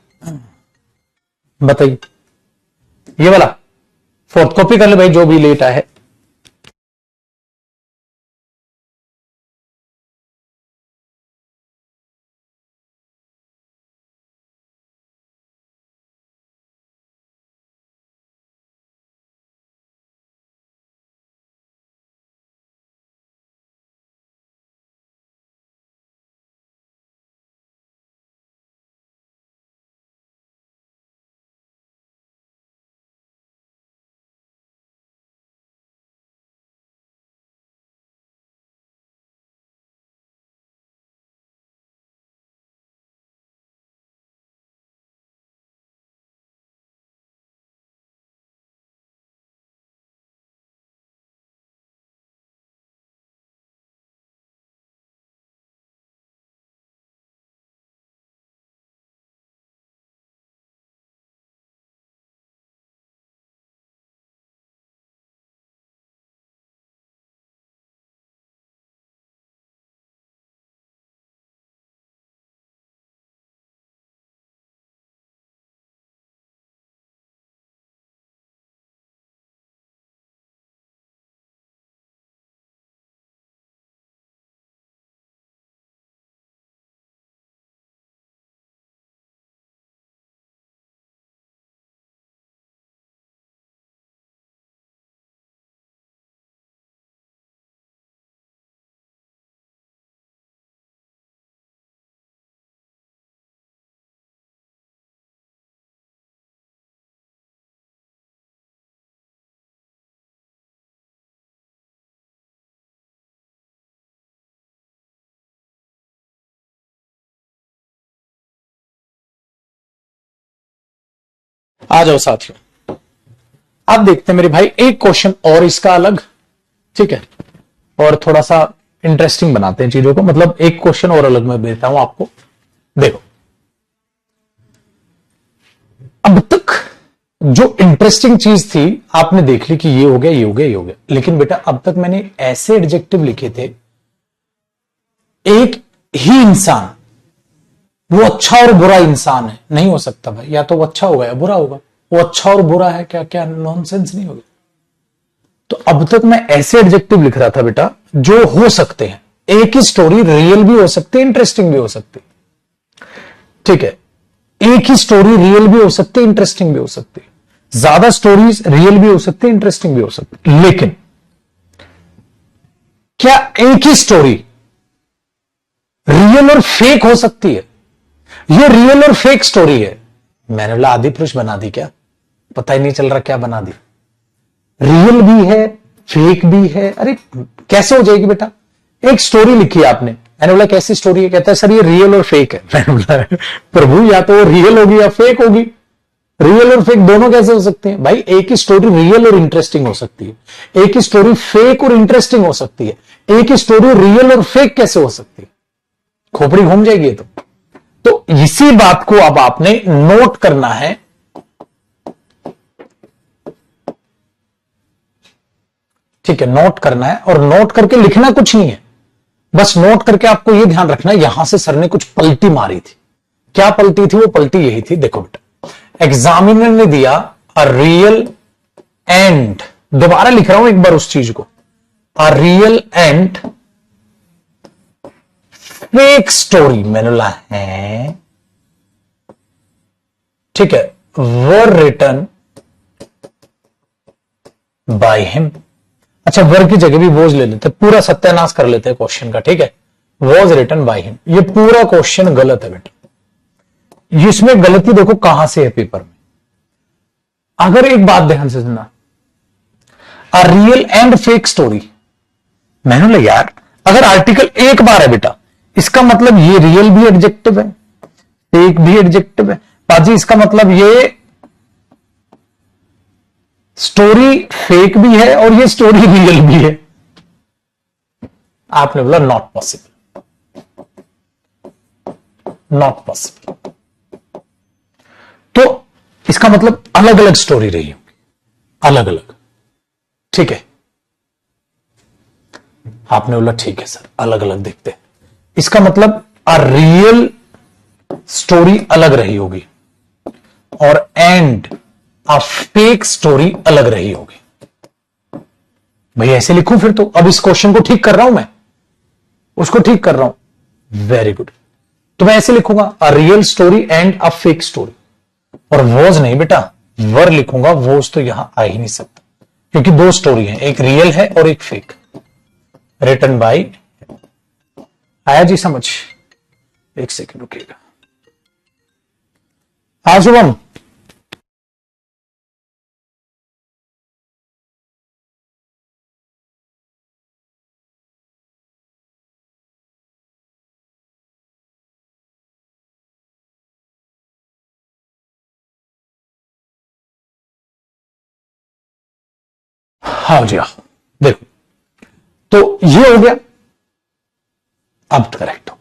Speaker 1: बताइए ये वाला फोर्थ कॉपी कर ले भाई, जो भी लेट है। आ जाओ साथियों, अब देखते हैं मेरे भाई एक क्वेश्चन और इसका अलग, ठीक है, और थोड़ा सा इंटरेस्टिंग बनाते हैं चीजों को, मतलब एक क्वेश्चन और अलग मैं देता हूं आपको। देखो, अब तक जो इंटरेस्टिंग चीज थी आपने देख ली कि ये हो गया, ये हो गया, ये हो गया, लेकिन बेटा अब तक मैंने ऐसे एडजेक्टिव लिखे थे, एक ही इंसान, वो अच्छा और बुरा इंसान है, नहीं हो सकता भाई, या तो वो अच्छा होगा या बुरा होगा, वो अच्छा और बुरा है, क्या क्या नॉनसेंस नहीं होगा। तो अब तक मैं ऐसे एडजेक्टिव लिख रहा था बेटा जो हो सकते हैं, एक ही स्टोरी रियल भी हो सकती है, इंटरेस्टिंग भी हो सकती है, ठीक है, एक ही स्टोरी रियल भी हो सकती है, इंटरेस्टिंग भी हो सकती है, ज्यादा स्टोरीज रियल भी हो सकती है, इंटरेस्टिंग भी हो सकती है, लेकिन क्या एक ही स्टोरी रियल और फेक हो सकती है? ये रियल और फेक स्टोरी है। मैंने बोला आदि पुरुष बना दी क्या, पता ही नहीं चल रहा क्या बना दी, रियल भी है फेक भी है, अरे कैसे हो जाएगी बेटा? एक स्टोरी लिखी है आपने, मैंने बोला कैसी स्टोरी है, कहता है सर ये रियल और फेक है। मैंने बोला प्रभु या तो रियल होगी या फेक होगी, रियल और फेक दोनों कैसे हो सकते हैं? भाई एक ही स्टोरी रियल और इंटरेस्टिंग हो सकती है, एक ही स्टोरी फेक और इंटरेस्टिंग हो सकती है, एक ही स्टोरी रियल और फेक कैसे हो सकती है? खोपड़ी घूम जाएगी तो इसी बात को अब आपने नोट करना है, ठीक है, नोट करना है, और नोट करके लिखना कुछ नहीं है, बस नोट करके आपको यह ध्यान रखना है यहां से सर ने कुछ पलटी मारी थी। क्या पलटी थी? वो पलटी यही थी, देखो बेटा, एग्जामिनर ने दिया अ रियल एंड, दोबारा लिख रहा हूं एक बार उस चीज को, a real and fake story, मैंने बोला है, ठीक है, वर रिटन बाय हिम। अच्छा, वर की जगह भी वॉज ले लेते, पूरा सत्यानाश कर लेते हैं क्वेश्चन का, ठीक है, वॉज रिटन बाय हिम, ये पूरा क्वेश्चन गलत है बेटा। इसमें गलती देखो कहां से है पेपर में, अगर एक बात ध्यान से सुनना, a real and fake story, मैंने बोला यार अगर आर्टिकल एक बार है बेटा, इसका मतलब ये रियल भी एडजेक्टिव है, फेक भी एडजेक्टिव है, बाजी इसका मतलब ये स्टोरी फेक भी है और ये स्टोरी रियल भी है। आपने बोला नॉट पॉसिबल, नॉट पॉसिबल, तो इसका मतलब अलग अलग स्टोरी रही होगी, अलग अलग, ठीक है। आपने बोला ठीक है सर, अलग अलग देखते हैं, इसका मतलब अ रियल स्टोरी अलग रही होगी और एंड अ फेक स्टोरी अलग रही होगी। भाई ऐसे लिखूं फिर तो, अब इस क्वेश्चन को ठीक कर रहा हूं मैं, उसको ठीक कर रहा हूं, वेरी गुड, तो मैं ऐसे लिखूंगा a real story and a fake story, और वॉज नहीं बेटा, वर लिखूंगा, वॉज तो यहां आ ही नहीं सकता क्योंकि दो स्टोरी है, एक रियल है और एक फेक, रिटन बाय, आया जी समझ? एक सेकंड रुकिएगा, हाँ शुभम, हाँ जी हाँ, देखो तो ये हो गया, अब करेक्ट हो,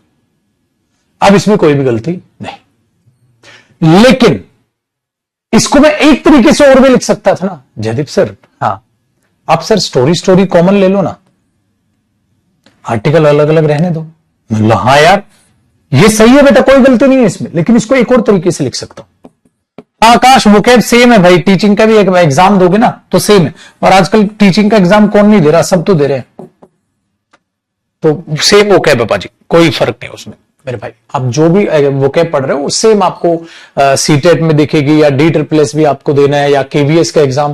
Speaker 1: अब इसमें कोई भी गलती नहीं, लेकिन इसको मैं एक तरीके से और भी लिख सकता था ना जयदीप सर, हाँ आप सर स्टोरी स्टोरी कॉमन ले लो ना, आर्टिकल अलग अलग रहने दो। मतलब हाँ यार ये सही है बेटा, कोई गलती नहीं है इसमें, लेकिन इसको एक और तरीके से लिख सकता हूं। आकाश वोकैब सेम है भाई, टीचिंग का भी एक एग्जाम दोगे ना तो सेम है, और आजकल टीचिंग का एग्जाम कौन नहीं दे रहा, सब तो दे रहे हैं, तो सेम वोकैब है पाजी, कोई फर्क नहीं उसमें मेरे भाई। आप जो भी वोकैब पढ़ रहे हो सेम आपको सीटेट में दिखेगी, या D++ भी आपको देना है, या केवीएस का एग्जाम,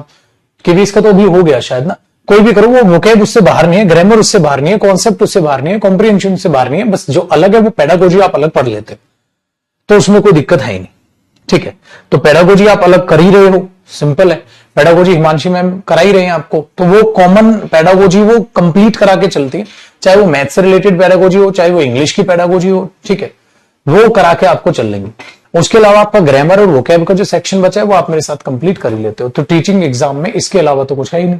Speaker 1: केवीएस का तो अभी हो गया शायद ना, कोई भी करो वो वोकैब उससे बाहर नहीं है, ग्रामर उससे बाहर नहीं है, कॉन्सेप्ट उससे बाहर नहीं है, कॉम्प्रिहेंशन उससे बाहर नहीं है, बस जो अलग है वो पेडागोजी आप अलग पढ़ लेते, तो उसमें कोई दिक्कत है ही नहीं, ठीक है। तो पेडागोजी आप अलग कर ही रहे हो, सिंपल है, पेडागोजी हिमांशी मैम करा ही रहे हैं आपको, तो वो कॉमन पेडागोजी वो कंप्लीट करा के चलती है, चाहे वो मैथ से रिलेटेड पेडागोजी हो, चाहे वो इंग्लिश की पेडागोजी हो, ठीक है, वो करा के आपको चल लेंगे। उसके अलावा आपका ग्रामर और वोकैब का जो सेक्शन बचा है वो आप मेरे साथ कंप्लीट कर ही लेते हो। तो टीचिंग एग्जाम में इसके अलावा तो कुछ है ही नहीं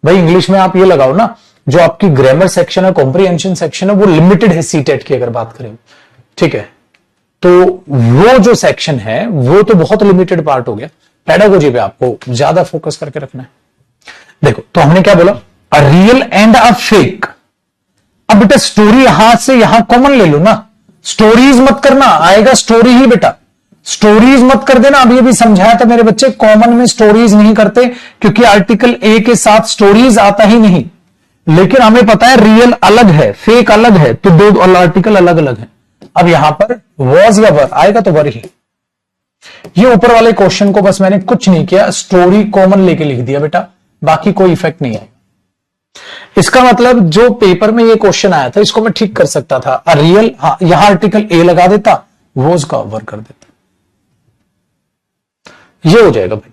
Speaker 1: भाई। इंग्लिश में आप ये लगाओ ना, जो आपकी ग्रामर सेक्शन है, कॉम्प्रिहेंशन सेक्शन है, वो लिमिटेड है सीटेट की अगर बात करें, ठीक है। तो वो जो सेक्शन है वो तो बहुत लिमिटेड पार्ट हो गया। पेडागोजी पे आपको ज्यादा फोकस करके रखना है। देखो तो हमने क्या बोला, a real and a fake. अब बेटा स्टोरी यहां से यहां कॉमन ले लो ना, स्टोरीज मत करना, आएगा स्टोरी ही बेटा, स्टोरीज मत कर देना। अभी अभी समझाया था मेरे बच्चे, कॉमन में स्टोरीज नहीं करते क्योंकि आर्टिकल ए के साथ स्टोरीज आता ही नहीं। लेकिन हमें पता है रियल अलग है, फेक अलग है, तो दो आर्टिकल अलग अलग है। अब यहां पर वॉज या वर आएगा तो वर ही। ये ऊपर वाले क्वेश्चन को बस मैंने कुछ नहीं किया, स्टोरी कॉमन लेके लिख दिया बेटा, बाकी कोई इफेक्ट नहीं है। इसका मतलब जो पेपर में ये क्वेश्चन आया था इसको मैं ठीक कर सकता था, रियल, हाँ यहां आर्टिकल ए लगा देता, वॉज का वर कर देता, ये हो जाएगा भाई।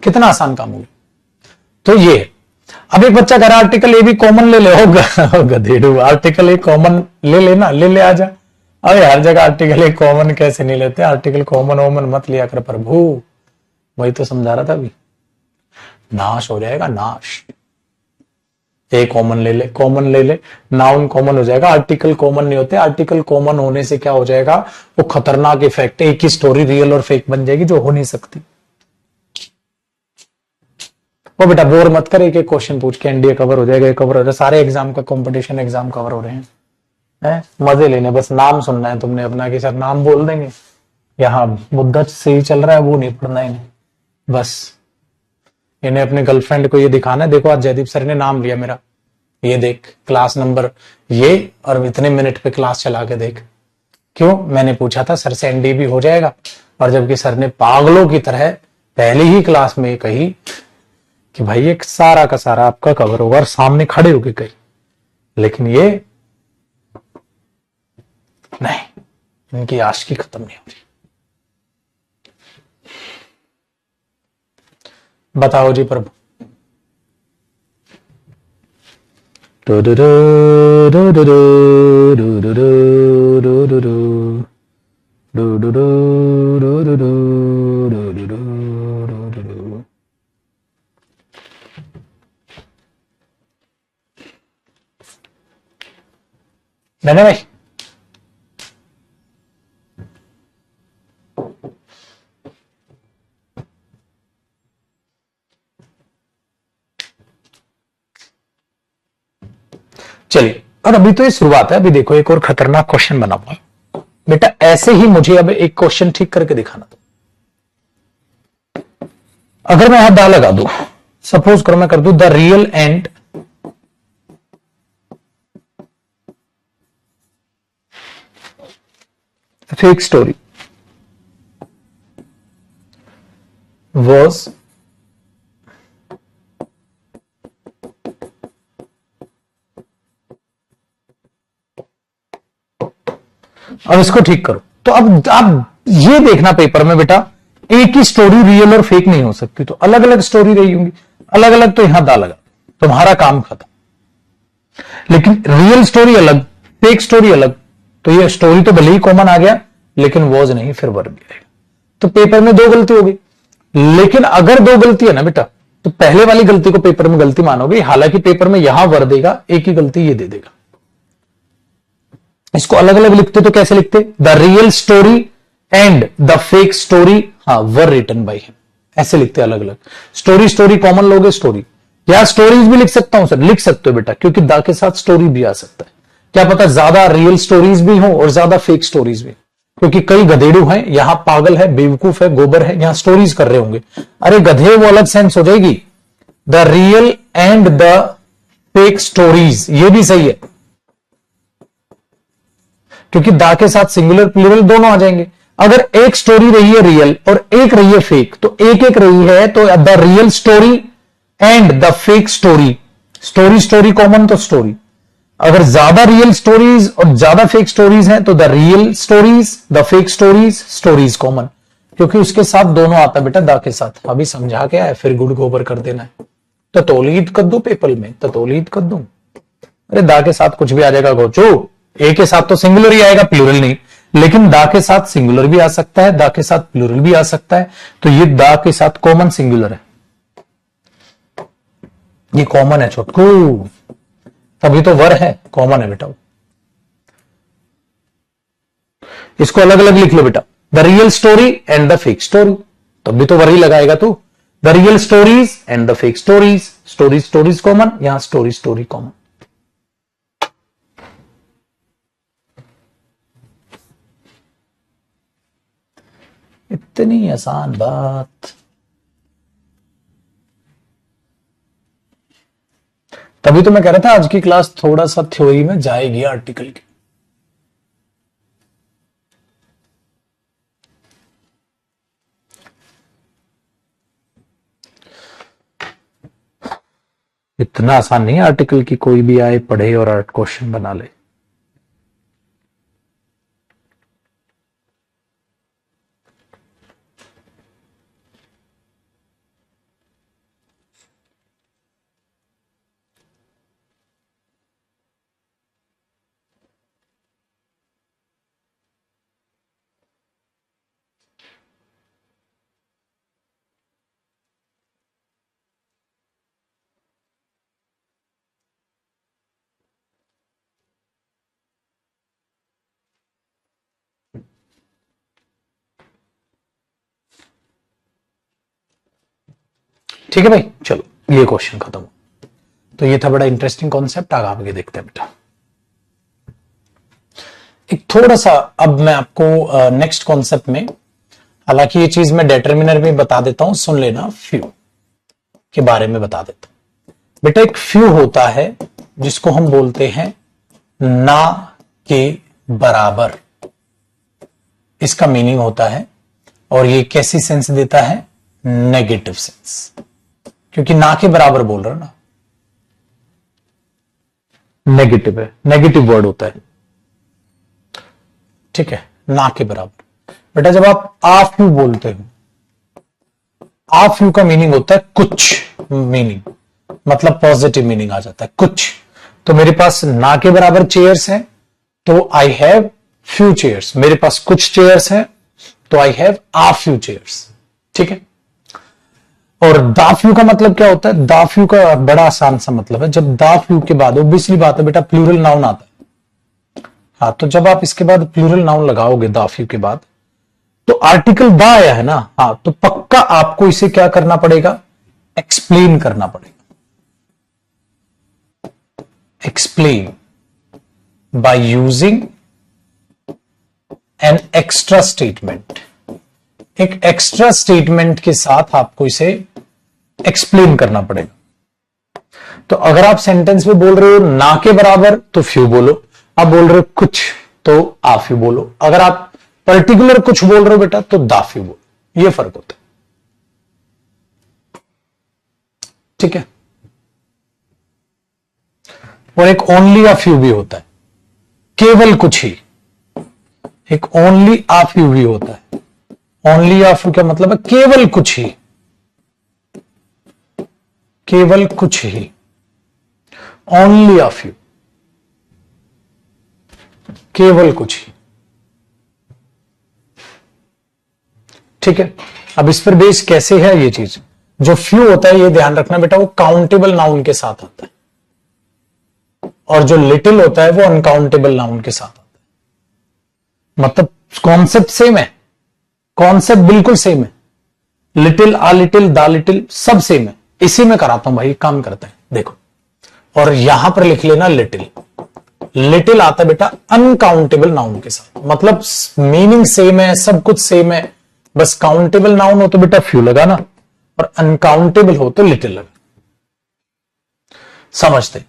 Speaker 1: कितना आसान काम हो गया। तो ये अब एक बच्चा कह रहा आर्टिकल ए भी कॉमन ले ले, हो गधेड़ू, आर्टिकल ए कॉमन ले लेना, ले आ जा। अरे हर जगह आर्टिकल ए कॉमन कैसे नहीं लेते, आर्टिकल कॉमन वॉमन मत लिया कर प्रभु, वही तो समझा रहा था अभी, नाश हो जाएगा नाश। ए कॉमन ले ले, कॉमन ले ले, नाउन कॉमन हो जाएगा, आर्टिकल कॉमन नहीं होते। आर्टिकल कॉमन होने से क्या हो जाएगा, वो खतरनाक इफेक्ट, एक ही स्टोरी रियल और फेक बन जाएगी जो हो नहीं सकती। वो बेटा बोर मत कर, एक एक क्वेश्चन पूछ के एनडीए कवर हो जाएगा, कवर हो जाएगा, सारे एग्जाम का कंपटीशन एग्जाम कवर हो रहे हैं, मजे लेने, बस नाम सुनना है तुमने अपना कि सर नाम बोल देंगे, यहाँ मुद्दा सही चल रहा है वो नहीं पढ़ना है, बस इन्हें अपने गर्लफ्रेंड को ये दिखाना है, देखो आज जयदीप सर ने नाम लिया मेरा, ये देख क्लास नंबर ये, और इतने मिनट पे क्लास चला के देख। क्यों, मैंने पूछा था सर से एनडी भी हो जाएगा, और जबकि सर ने पागलों की तरह पहले ही क्लास में कही कि भाई एक सारा का सारा आपका कवर होगा, और सामने खड़े होके कही, लेकिन ये नहीं, इनकी आशिकी खत्म नहीं हो रही। बताओ जी प्रभु। मैंने भाई चलिए, और अभी तो ये शुरुआत है, अभी देखो एक और खतरनाक क्वेश्चन बना हुआ है बेटा, ऐसे ही मुझे अब एक क्वेश्चन ठीक करके दिखाना था। अगर मैं यहां दा लगा दूं, सपोज करो मैं कर दूं the real and fake story was अब इसको ठीक करो। तो अब आप ये देखना पेपर में बेटा, एक ही स्टोरी रियल और फेक नहीं हो सकती, तो अलग अलग स्टोरी रही होंगी, अलग अलग, तो यहां दा लगा, तुम्हारा काम खत्म। लेकिन रियल स्टोरी अलग, फेक स्टोरी अलग, तो ये स्टोरी तो भले ही कॉमन आ गया, लेकिन वॉज नहीं, फिर वर्ब भी आएगा। तो पेपर में दो गलती हो गई। लेकिन अगर दो गलती है ना बेटा, तो पहले वाली गलती को पेपर में गलती मानोगे, हालांकि पेपर में यहां वर देगा, एक ही गलती ये दे देगा। इसको अलग अलग लिखते तो कैसे लिखते, the real story and the fake story were written by him, ऐसे लिखते अलग अलग। स्टोरी स्टोरी कॉमन लोगे, स्टोरी, या स्टोरीज भी लिख सकता हूं सर, लिख सकते हो बेटा, क्योंकि द के साथ स्टोरी भी आ सकता है। क्या पता ज्यादा रियल स्टोरीज भी हो और ज्यादा फेक स्टोरीज भी, क्योंकि कई गधेड़ू हैं, यहां पागल है, बेवकूफ है, गोबर है, यहां स्टोरीज कर रहे होंगे। अरे गधे, वो अलग सेंस हो जाएगी, the real and the fake stories, ये भी सही है, क्योंकि दा के साथ सिंगुलर प्लूरल दोनों आ जाएंगे। अगर एक स्टोरी रही है रियल और एक रही है फेक, तो एक एक रही है तो the real story and the fake story, story story common तो स्टोरी। अगर ज्यादा रियल स्टोरीज और ज्यादा फेक स्टोरीज हैं तो the real stories, the fake stories, stories common, क्योंकि उसके साथ दोनों आता बेटा दा के साथ। अभी समझा के आए, फिर गुड़ गोबर कर देना है। तो तौलीद कर दू पेपर में, तो तौलीद कर दू, अरे दा के साथ कुछ भी आ जाएगा गोचो, ए के साथ तो सिंगुलर ही आएगा, प्लूरल नहीं। लेकिन दा के साथ सिंगुलर भी आ सकता है, दा के साथ प्लूरल भी आ सकता है, तो ये दा के साथ कॉमन सिंगुलर है, ये कॉमन है छोटकू, तभी तो वर है, कॉमन है बेटा। इसको अलग अलग लिख लो बेटा, the real story and the fake story, तब भी तो वर ही लगाएगा तू। The real stories and the fake stories, stories stories common, यहां स्टोरी स्टोरी कॉमन। इतनी आसान बात, तभी तो मैं कह रहा था आज की क्लास थोड़ा सा थ्योरी में जाएगी आर्टिकल की। इतना आसान नहीं है आर्टिकल की, कोई भी आए पढ़े और आर्ट क्वेश्चन बना ले। ठीक है भाई, चलो ये क्वेश्चन खत्म हो। तो ये था बड़ा इंटरेस्टिंग कॉन्सेप्ट, आगे देखते हैं बेटा। एक थोड़ा सा अब मैं आपको नेक्स्ट कॉन्सेप्ट में, हालांकि ये चीज मैं डिटरमिनर में बता देता हूं, सुन लेना, फ्यू के बारे में बता देता हूं बेटा। एक फ्यू होता है जिसको हम बोलते हैं ना के बराबर, इसका मीनिंग होता है, और ये कैसी सेंस देता है, नेगेटिव सेंस, क्योंकि ना के बराबर बोल रहा ना, नेगेटिव है, नेगेटिव वर्ड होता है, ठीक है, ना के बराबर। बेटा जब आप आ फ्यू बोलते हो, आ फ्यू का मीनिंग होता है कुछ, मीनिंग मतलब पॉजिटिव मीनिंग आ जाता है कुछ। तो मेरे पास ना के बराबर चेयर्स हैं, तो आई हैव फ्यू चेयर्स, मेरे पास कुछ चेयर्स हैं, तो I have uh few chairs, ठीक है। और दा फ्यू का मतलब क्या होता है, दा फ्यू का बड़ा आसान सा मतलब है, जब दा फ्यू के बाद ऑब्वियसली बात है बेटा प्लूरल नाउन आता है, हाँ, तो जब आप इसके बाद प्लूरल नाउन लगाओगे दा फ्यू के बाद, तो आर्टिकल दा आया है ना, हाँ, तो पक्का आपको इसे क्या करना पड़ेगा, एक्सप्लेन करना पड़ेगा। Explain by using an extra statement, एक एक्स्ट्रा स्टेटमेंट के साथ आपको इसे एक्सप्लेन करना पड़ेगा। तो अगर आप सेंटेंस में बोल रहे हो ना के बराबर तो फ्यू बोलो, आप बोल रहे हो कुछ तो आ फ्यू बोलो, अगर आप पर्टिकुलर कुछ बोल रहे हो बेटा तो दा फ्यू बोलो, ये फर्क होता है, ठीक है। और एक ओनली आ फ्यू भी होता है, केवल कुछ ही, एक ओनली आ फ्यू भी होता है। ओनली आ फ्यू का मतलब है केवल कुछ ही, केवल कुछ ही, ओनली आ फ्यू, केवल कुछ ही, ठीक है। अब इस पर बेस कैसे है ये चीज, जो फ्यू होता है ये ध्यान रखना बेटा, वो काउंटेबल नाउन के साथ आता है, और जो लिटिल होता है वो अनकाउंटेबल नाउन के साथ आता है। मतलब कॉन्सेप्ट सेम है, कॉन्सेप्ट बिल्कुल सेम है, लिटिल, आ लिटिल, दा लिटिल सब सेम है। इसी में कराता हूं भाई, काम करता है, देखो। और यहां पर लिख लेना लिटिल, लिटिल आता है बेटा अनकाउंटेबल नाउन के साथ, मतलब मीनिंग सेम है, सब कुछ सेम है, बस काउंटेबल नाउन हो तो बेटा फ्यू लगाना, और अनकाउंटेबल हो तो लिटिल लगा। समझते,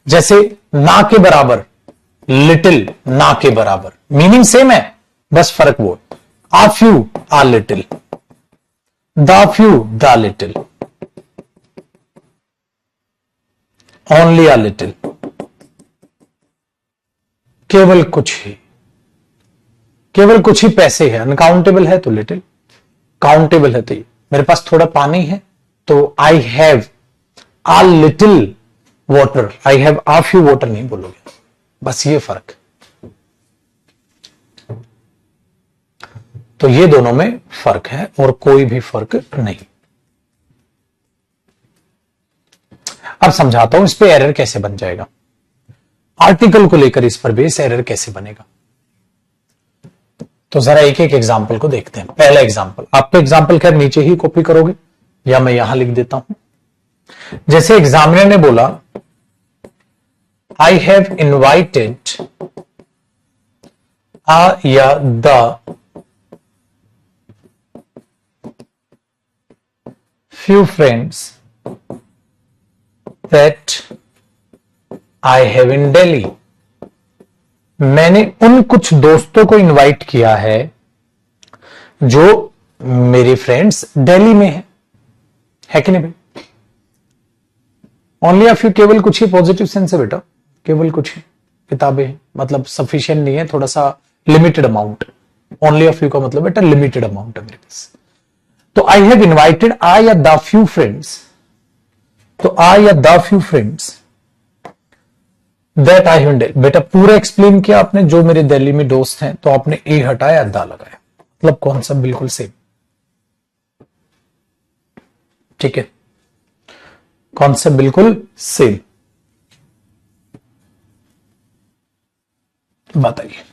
Speaker 1: जैसे ना के बराबर, लिटिल ना के बराबर, मीनिंग सेम है, बस फर्क वो, आ फ्यू आ लिटिल, दा फ्यू दा लिटिल, ओनली आ लिटिल, केवल कुछ ही, केवल कुछ ही पैसे है, अनकाउंटेबल है तो लिटिल, काउंटेबल है तो ये, मेरे पास थोड़ा पानी है तो I have uh little water, I have uh few water नहीं बोलोगे, बस ये फर्क। तो ये दोनों में फर्क है और कोई भी फर्क नहीं। अब समझाता हूं इस पे एरर कैसे बन जाएगा, आर्टिकल को लेकर इस पर बेस एरर कैसे बनेगा। तो जरा एक एक एग्जाम्पल को देखते हैं। पहला एग्जाम्पल, आपको एग्जाम्पल खैर नीचे ही कॉपी करोगे या मैं यहां लिख देता हूं। जैसे एग्जामिनर ने बोला आई हैव इनवाइटेड आ या the few friends that I have in Delhi. मैंने उन कुछ दोस्तों को इनवाइट किया है जो मेरे फ्रेंड्स दिल्ली में है कि नहीं भाई? ओनली ऑफ यू, केवल कुछ ही पॉजिटिव सेंस है बेटा, केवल कुछ ही किताबें हैं, मतलब सफिशिएंट नहीं है, थोड़ा सा limited amount. Only of you का मतलब बेटा लिमिटेड अमाउंट है मेरे पास। तो आई हैव इन्वाइटेड आई या द फ्यू फ्रेंड्स, तो आई या the few friends that I have, बेटा पूरा एक्सप्लेन किया आपने, जो मेरे दिल्ली में दोस्त हैं, तो आपने ए हटाया द लगाया, मतलब कॉन्सेप्ट बिल्कुल सेम। ठीक है, कॉन्सेप्ट बिल्कुल सेम। बताइए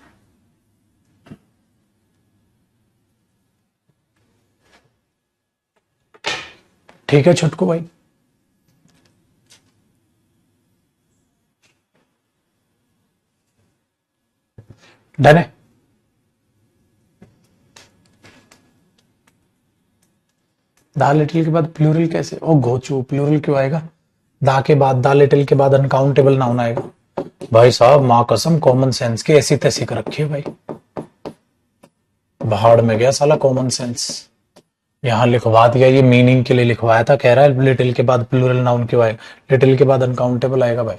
Speaker 1: ठीक है छोटकू भाई? डन है? दा लिटिल के बाद प्लूरल कैसे? ओ गोचू, प्लूरल क्यों आएगा? दा के बाद, दा लिटिल के बाद अनकाउंटेबल नाउन आएगा। भाई साहब मां कसम कॉमन सेंस के ऐसी तैसी कर रखी है भाई, भाड़ में गया साला कॉमन सेंस। यहां लिखवा दिया, ये मीनिंग के लिए लिखवाया था, कह रहा है लिटिल के बाद प्लूरल नाउन क्यों आएगा, लिटिल के बाद अनकाउंटेबल आएगा भाई।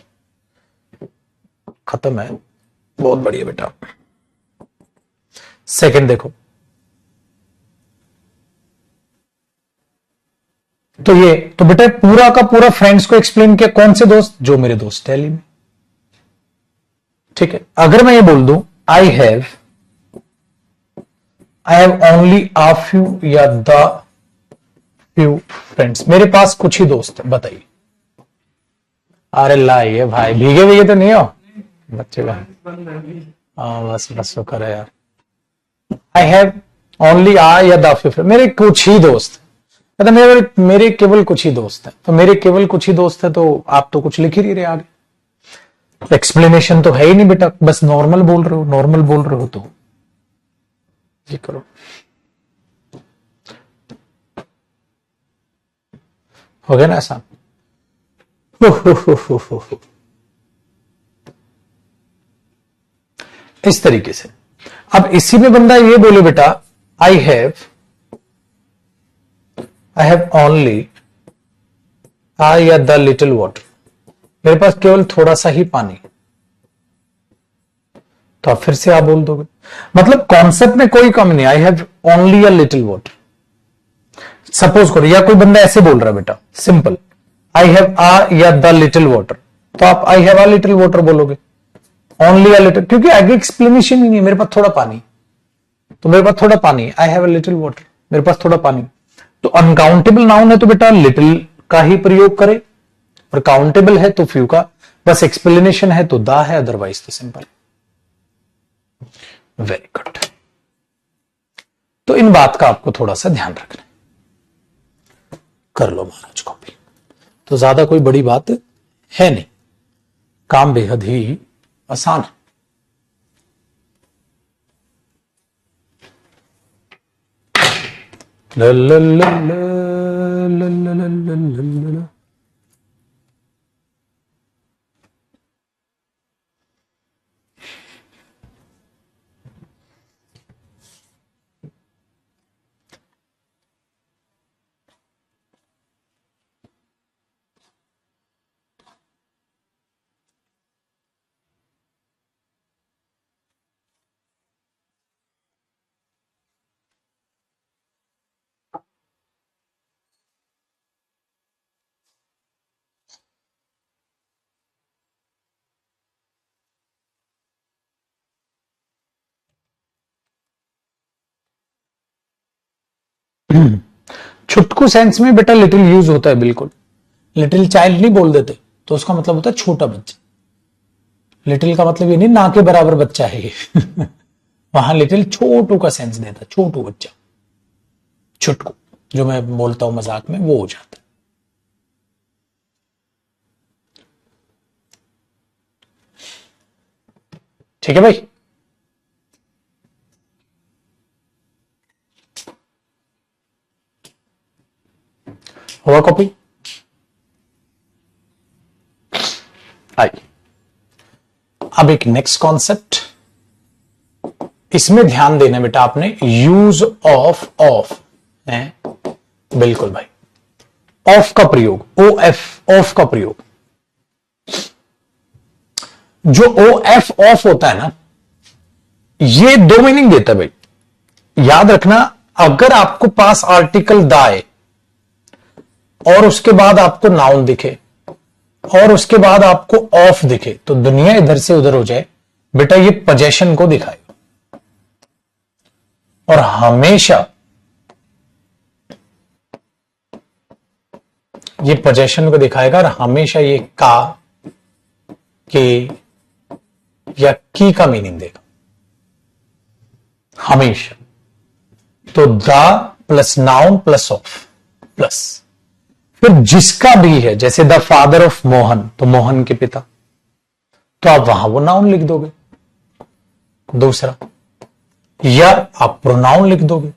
Speaker 1: खत्म है, बहुत बढ़िया बेटा। सेकंड देखो, तो ये तो बेटा पूरा का पूरा फ्रेंड्स को एक्सप्लेन किया, कौन से दोस्त? जो मेरे दोस्त दिल्ली में। ठीक है, अगर मैं ये बोल दूं I have only uh few या द फ्यू फ्रेंड्स, मेरे पास कुछ ही दोस्त है, बताइए। अरे लाइए भाई, भीगे भीगे तो नहीं हो बच्चे का? हाँ बस बस शुक्र है यार। आई हैव ओनली आ या द फ्यू फ्रेंड, मेरे कुछ ही दोस्त, मतलब मेरे केवल कुछ ही दोस्त हैं, तो मेरे केवल कुछ ही दोस्त है, तो आप तो कुछ लिख ही नहीं रहे आगे, एक्सप्लेनेशन तो है ही नहीं बेटा, बस नॉर्मल बोल रहे हो, नॉर्मल बोल रहे हो, तो ये करो। हो गया ना आसान? इस तरीके से। अब इसी में बंदा ये बोले बेटा आई हैव ओनली आ या द लिटिल वाटर, मेरे पास केवल थोड़ा सा ही पानी, तो आप फिर से आप बोल दोगे, मतलब कॉन्सेप्ट में कोई कमी नहीं, I have only a little water. Suppose करो, या कोई बंदा ऐसे बोल रहा है बेटा सिंपल, आई हैव आ या द लिटिल वाटर, तो आप I have a little water बोलोगे, ओनली अ लिटिल, क्योंकि आगे एक्सप्लेनेशन ही नहीं, मेरे पास थोड़ा पानी, तो मेरे पास थोड़ा पानी, I have a little water, मेरे पास थोड़ा पानी। तो अनकाउंटेबल नाउन है तो बेटा लिटिल का ही प्रयोग करे, और काउंटेबल है तो फ्यू का, बस एक्सप्लेनेशन है तो दा है, अदरवाइज तो सिंपल। Very good. तो इन बात का आपको थोड़ा सा ध्यान रखना है। कर लो महाराज कॉपी, तो ज्यादा कोई बड़ी बात है नहीं, काम बेहद ही आसान है। ल ल ल ल ल ल ल ल ल। छुटकू सेंस में बेटा लिटिल यूज होता है, बिल्कुल। लिटिल चाइल्ड नहीं बोल देते, तो उसका मतलब होता है छोटा बच्चा। लिटिल का मतलब ये नहीं ना के बराबर बच्चा है ये वहां लिटिल छोटू का सेंस देता है, छोटू बच्चा। छुटकू जो मैं बोलता हूं मजाक में वो हो जाता है। ठीक है भाई। हुआ कॉपी? आइए अब एक नेक्स्ट कॉन्सेप्ट, इसमें ध्यान देना बेटा आपने, यूज ऑफ है, बिल्कुल भाई। ऑफ का प्रयोग, ओ एफ, ऑफ का प्रयोग। जो ओ एफ ऑफ होता है ना, ये दो मीनिंग देता है भाई, याद रखना। अगर आपको पास आर्टिकल द आए और उसके बाद आपको नाउन दिखे और उसके बाद आपको ऑफ दिखे, तो दुनिया इधर से उधर हो जाए बेटा, ये पोजेशन को दिखाएगा। और हमेशा ये पोजेशन को दिखाएगा और हमेशा ये का, के या की का मीनिंग देगा हमेशा। तो the plus noun plus of plus, फिर जिसका भी है, जैसे द फादर ऑफ मोहन, तो मोहन के पिता, तो आप वहां वो नाउन लिख दोगे। दूसरा, या आप प्रोनाउन लिख दोगे।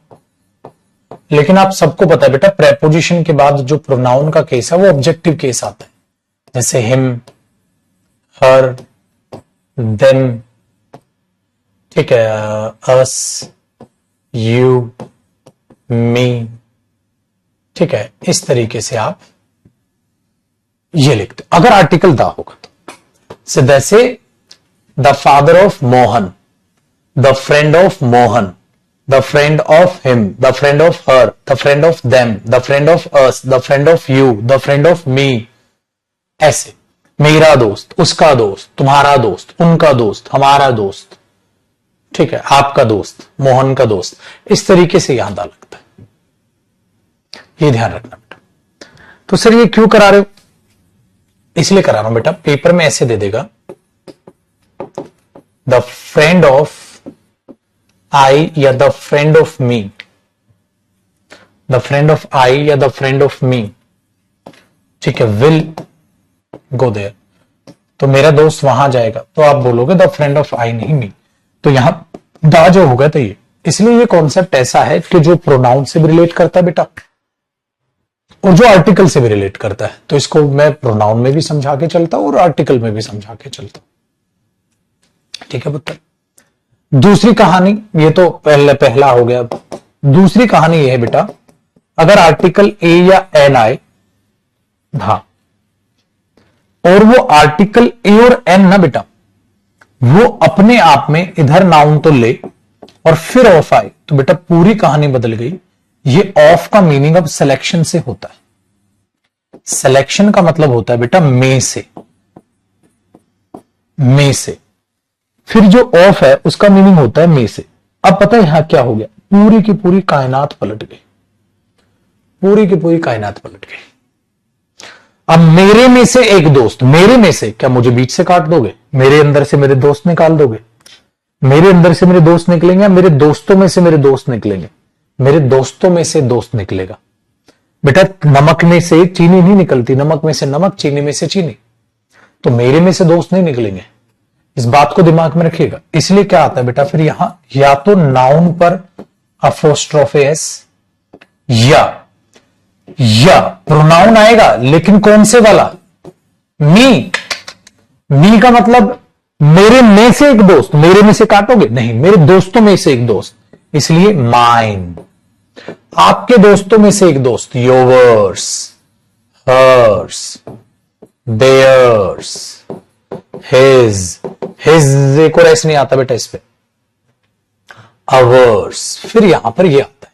Speaker 1: लेकिन आप सबको पता है बेटा, प्रेपोजिशन के बाद जो प्रोनाउन का केस है वो ऑब्जेक्टिव केस आता है, जैसे हिम, हर, देम, ठीक है, अस, यू, मी, ठीक है। इस तरीके से आप ये लिखते, अगर आर्टिकल द होगा तो जैसे the father of Mohan, the friend of Mohan, the friend of him, the friend of her, the friend of them, the friend of us, the friend of you, the friend of मी। ऐसे मेरा दोस्त, उसका दोस्त, तुम्हारा दोस्त, उनका दोस्त, हमारा दोस्त, ठीक है, आपका दोस्त, मोहन का दोस्त, इस तरीके से यहां दा लगता है। ये ध्यान रखना बेटा। तो सर ये क्यों करा रहे हो? इसलिए करा रहा हूं बेटा, पेपर में ऐसे दे देगा, द फ्रेंड ऑफ आई या the friend of me, the friend of I या द फ्रेंड ऑफ मी, ठीक है, विल गो देयर। तो मेरा दोस्त वहां जाएगा, तो आप बोलोगे द फ्रेंड ऑफ आई, नहीं मी। तो यहां दा जो होगा तो ये, इसलिए ये कॉन्सेप्ट ऐसा है कि जो प्रोनाउन से भी रिलेट करता है बेटा और जो आर्टिकल से भी रिलेट करता है। तो इसको मैं प्रोनाउन में भी समझा के चलता हूं और आर्टिकल में भी समझा के चलता हूं। ठीक है पुत्र। दूसरी कहानी, ये तो पहला हो गया। दूसरी कहानी ये है बेटा, अगर आर्टिकल ए या एन आए, हाँ, और वो आर्टिकल ए और एन ना बेटा, वो अपने आप में इधर नाउन तो ले और फिर ऑफ आए, तो बेटा पूरी कहानी बदल गई। ये ऑफ का मीनिंग अब सिलेक्शन से होता है। सिलेक्शन का मतलब होता है बेटा में से, में से। फिर जो ऑफ है उसका मीनिंग होता है में से। अब पता है यहां क्या हो गया, पूरी की पूरी कायनात पलट गई, पूरी की पूरी कायनात पलट गई। अब मेरे में से एक दोस्त, मेरे में से, क्या मुझे बीच से काट दोगे? मेरे अंदर से मेरे दोस्त निकाल दोगे? मेरे अंदर से मेरे दोस्त निकलेंगे या मेरे दोस्तों में से मेरे दोस्त निकलेंगे? मेरे दोस्तों में से दोस्त निकलेगा। बेटा नमक में से चीनी नहीं निकलती, नमक में से नमक, चीनी में से चीनी। तो मेरे में से दोस्त नहीं निकलेंगे, इस बात को दिमाग में रखिएगा। इसलिए क्या आता है बेटा फिर यहां, या तो नाउन पर अपोस्ट्रोफे एस या प्रोनाउन आएगा, लेकिन कौन से वाला? मी। मी का मतलब मेरे में से एक दोस्त, मेरे में से काटोगे नहीं, मेरे दोस्तों में से एक दोस्त, इसलिए माइन। आपके दोस्तों में से एक दोस्त, योवर्स, हर्स, देयर्स, हिज एक और ऐसे नहीं आता बेटा इस पे, अवर्स। फिर यहां पर ये आता है,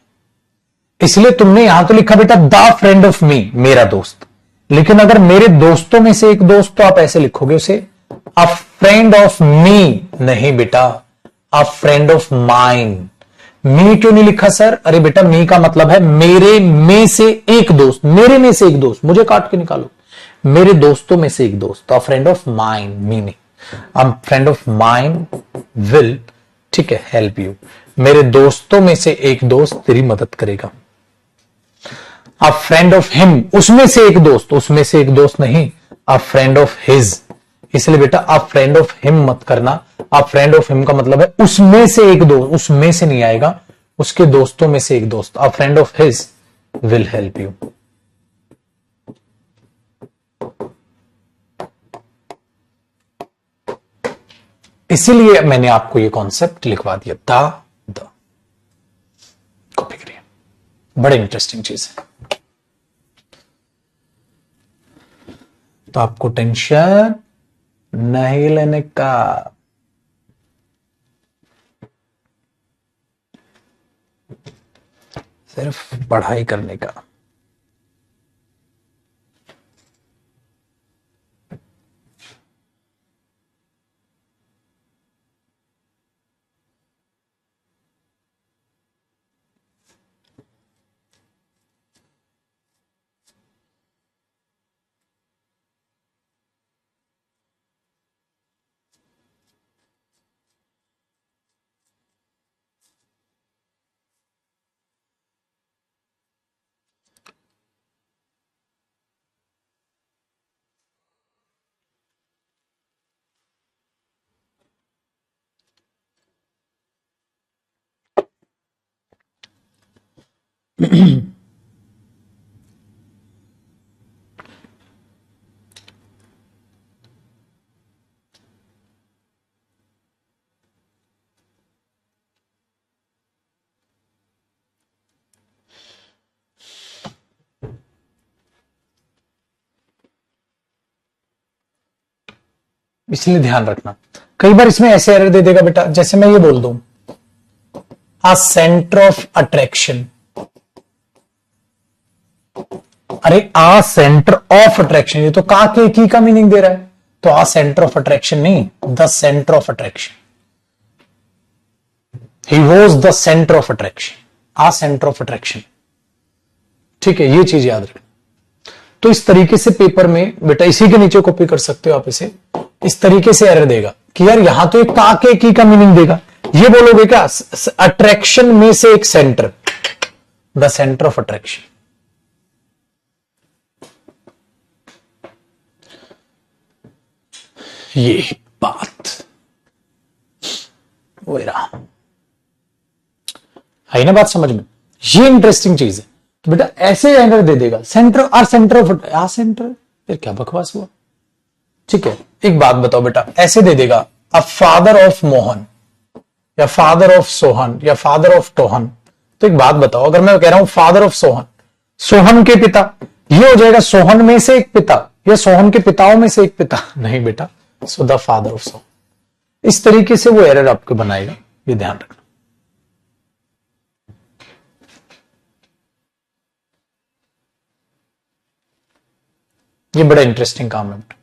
Speaker 1: इसलिए तुमने यहां तो लिखा बेटा द फ्रेंड ऑफ मी, मेरा दोस्त, लेकिन अगर मेरे दोस्तों में से एक दोस्त, तो आप ऐसे लिखोगे उसे अ फ्रेंड ऑफ मी, नहीं बेटा अ फ्रेंड ऑफ माइन। मी क्यों नहीं लिखा सर? अरे बेटा मी का मतलब है मेरे में से एक दोस्त, मेरे में से एक दोस्त, मुझे काट के निकालो, मेरे दोस्तों में से एक दोस्त, तो फ्रेंड ऑफ माइन, मी नहीं, फ्रेंड ऑफ माइन विल, ठीक है, हेल्प यू, मेरे दोस्तों में से एक दोस्त तेरी मदद करेगा। अ फ्रेंड ऑफ हिम, उसमें से एक दोस्त, उसमें से एक दोस्त नहीं, अ फ्रेंड ऑफ हिज, इसलिए बेटा अ फ्रेंड ऑफ हिम मत करना, अ फ्रेंड ऑफ हिम का मतलब है उसमें से एक दोस्त, उसमें से नहीं आएगा, उसके दोस्तों में से एक दोस्त, अ friend of his will help you. इसीलिए मैंने आपको ये कॉन्सेप्ट लिखवा दिया, द कॉपी करिए, बड़े इंटरेस्टिंग चीज है। तो आपको टेंशन नहीं लेने का, सिर्फ पढ़ाई करने का। इसलिए ध्यान रखना, कई बार इसमें ऐसे एरर दे देगा बेटा, जैसे मैं ये बोल दूं आ सेंटर ऑफ अट्रैक्शन, अरे आ सेंटर ऑफ अट्रैक्शन, ये तो का के की का मीनिंग दे रहा है, तो आ सेंटर ऑफ अट्रैक्शन नहीं, the centre of attraction, he was the centre of attraction, a centre of attraction, ठीक है, ये चीज याद रखना। तो इस तरीके से पेपर में बेटा, इसी के नीचे कॉपी कर सकते हो आप इसे, इस तरीके से एरर देगा कि यार यहां तो एक का के की का मीनिंग देगा, ये बोलोगे क्या, अट्रैक्शन में से एक centre, the centre of attraction. ये बात वो रहा, है ना बात समझ में, ये इंटरेस्टिंग चीज है। तो बेटा ऐसे एरर दे देगा, centre are centre of a centre, फिर क्या बकवास हुआ, ठीक है। एक बात बताओ बेटा, ऐसे दे देगा अ फादर ऑफ मोहन या फादर ऑफ सोहन या फादर ऑफ टोहन, तो एक बात बताओ, अगर मैं कह रहा हूं फादर ऑफ सोहन, सोहन के पिता, ये हो जाएगा सोहन में से एक पिता या सोहन के पिताओं में से एक पिता, नहीं बेटा, so the father of Sohan. इस तरीके से वो एरर आपको बनाएगा, ये ध्यान रखना। ये बड़ा इंटरेस्टिंग काम है बेटा।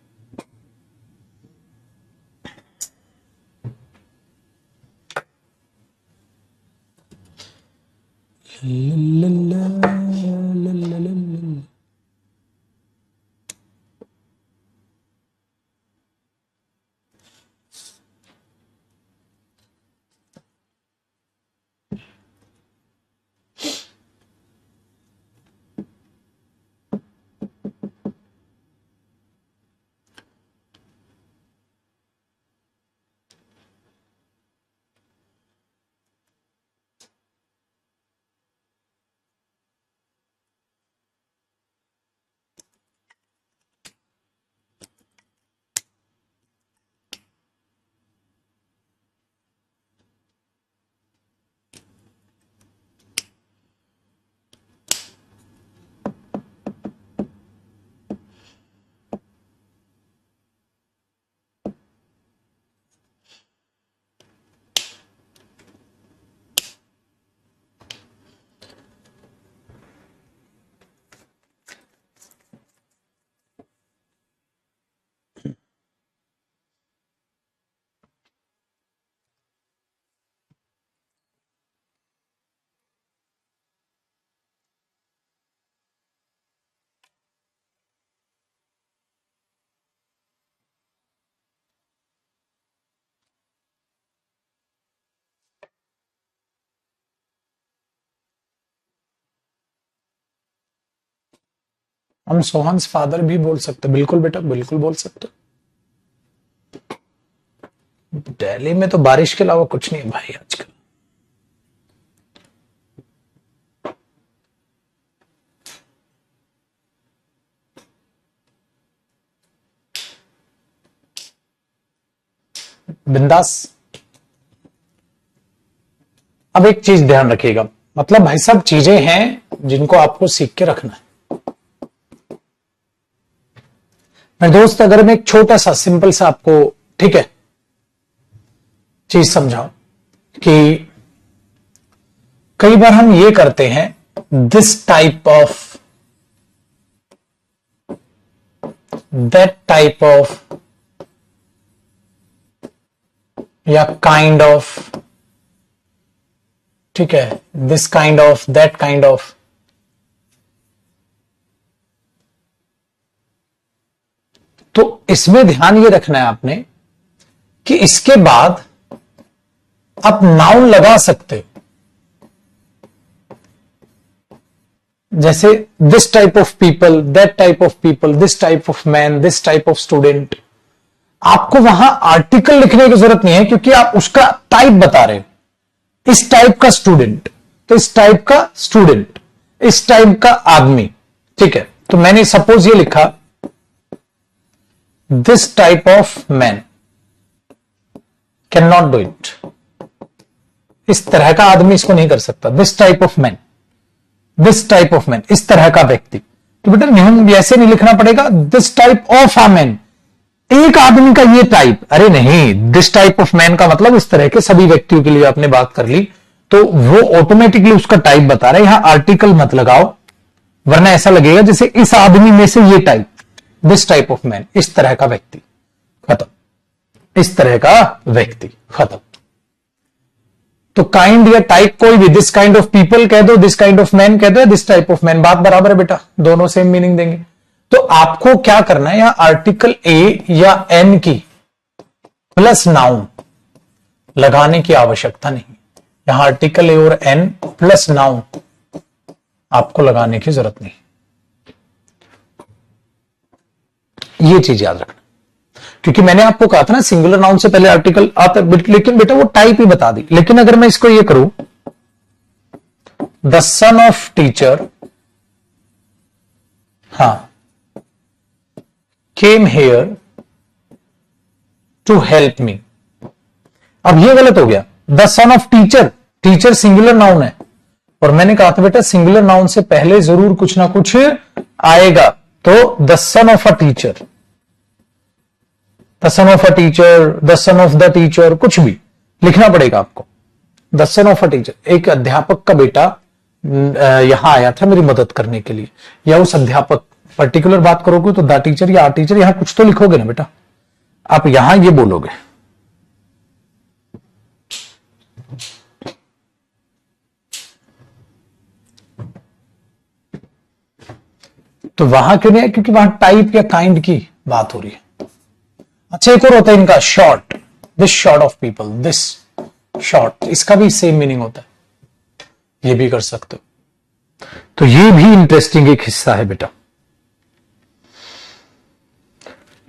Speaker 1: हम सोहन्स फादर भी बोल सकते, बिल्कुल बेटा बिल्कुल बोल सकते। दिल्ली में तो बारिश के अलावा कुछ नहीं है भाई आजकल। बिंदास। अब एक चीज ध्यान रखिएगा, मतलब भाई सब चीजें हैं जिनको आपको सीख के रखना है। मेरे दोस्त, अगर मैं एक छोटा सा सिंपल सा आपको, ठीक है, चीज समझाऊं कि कई बार हम ये करते हैं, this type of, that type of, या काइंड ऑफ, ठीक है, this kind of, that kind of. तो इसमें ध्यान ये रखना है आपने कि इसके बाद आप नाउन लगा सकते हो, जैसे this type of people, that type of people, this type of man, this type of student. आपको वहां आर्टिकल लिखने की जरूरत नहीं है क्योंकि आप उसका टाइप बता रहे हो। इस टाइप का स्टूडेंट, तो इस टाइप का स्टूडेंट, इस टाइप का आदमी, ठीक है। तो मैंने सपोज ये लिखा, this type of man can not do it. इस तरह का आदमी इसको नहीं कर सकता। This type of man, this type of man, इस तरह का व्यक्ति। तो बेटा नहीं, ऐसे नहीं लिखना पड़ेगा, this type of a man, एक आदमी का ये टाइप। अरे नहीं, दिस टाइप ऑफ मैन का मतलब इस तरह के सभी व्यक्तियों के लिए आपने बात कर ली, तो वो ऑटोमेटिकली उसका टाइप बता रहा है। यहां आर्टिकल मत लगाओ, वरना ऐसा लगेगा जैसे इस आदमी में से ये type, this type of man, इस तरह का व्यक्ति, खत्म। इस तरह का व्यक्ति, खत्म। तो काइंड या टाइप कोई भी, दिस काइंड ऑफ पीपल कह दो, दिस काइंड ऑफ मैन कह दो, दिस टाइप ऑफ मैन, बात बराबर है बेटा, दोनों सेम मीनिंग देंगे। तो आपको क्या करना है, यहां आर्टिकल ए या एन की प्लस नाउन लगाने की आवश्यकता नहीं। यहां आर्टिकल ए और एन प्लस नाउन आपको लगाने की जरूरत नहीं। ये चीज याद रखना, क्योंकि मैंने आपको कहा था ना सिंगुलर नाउन से पहले आर्टिकल आता, लेकिन बेटा वो टाइप ही बता दी। लेकिन अगर मैं इसको ये करूं, द सन ऑफ टीचर, हाँ, came here to help me। अब ये गलत हो गया, the son of teacher, teacher singular noun है, और मैंने कहा था बेटा सिंगुलर नाउन से पहले जरूर कुछ ना कुछ आएगा। तो the son of a teacher, the son of a teacher, the son of the teacher, कुछ भी लिखना पड़ेगा आपको। The son of a teacher, एक अध्यापक का बेटा यहां आया था मेरी मदद करने के लिए, या उस अध्यापक, पर्टिकुलर बात करोगे तो द टीचर या आ टीचर, यहां कुछ तो लिखोगे ना बेटा, आप यहां ये बोलोगे। तो वहां क्यों नहीं है, क्योंकि वहां टाइप या काइंड की बात हो रही है। अच्छा, एक और होता है इनका short, this short of people, this short, इसका भी सेम मीनिंग होता है, ये भी कर सकते हो। तो ये भी इंटरेस्टिंग एक हिस्सा है बेटा।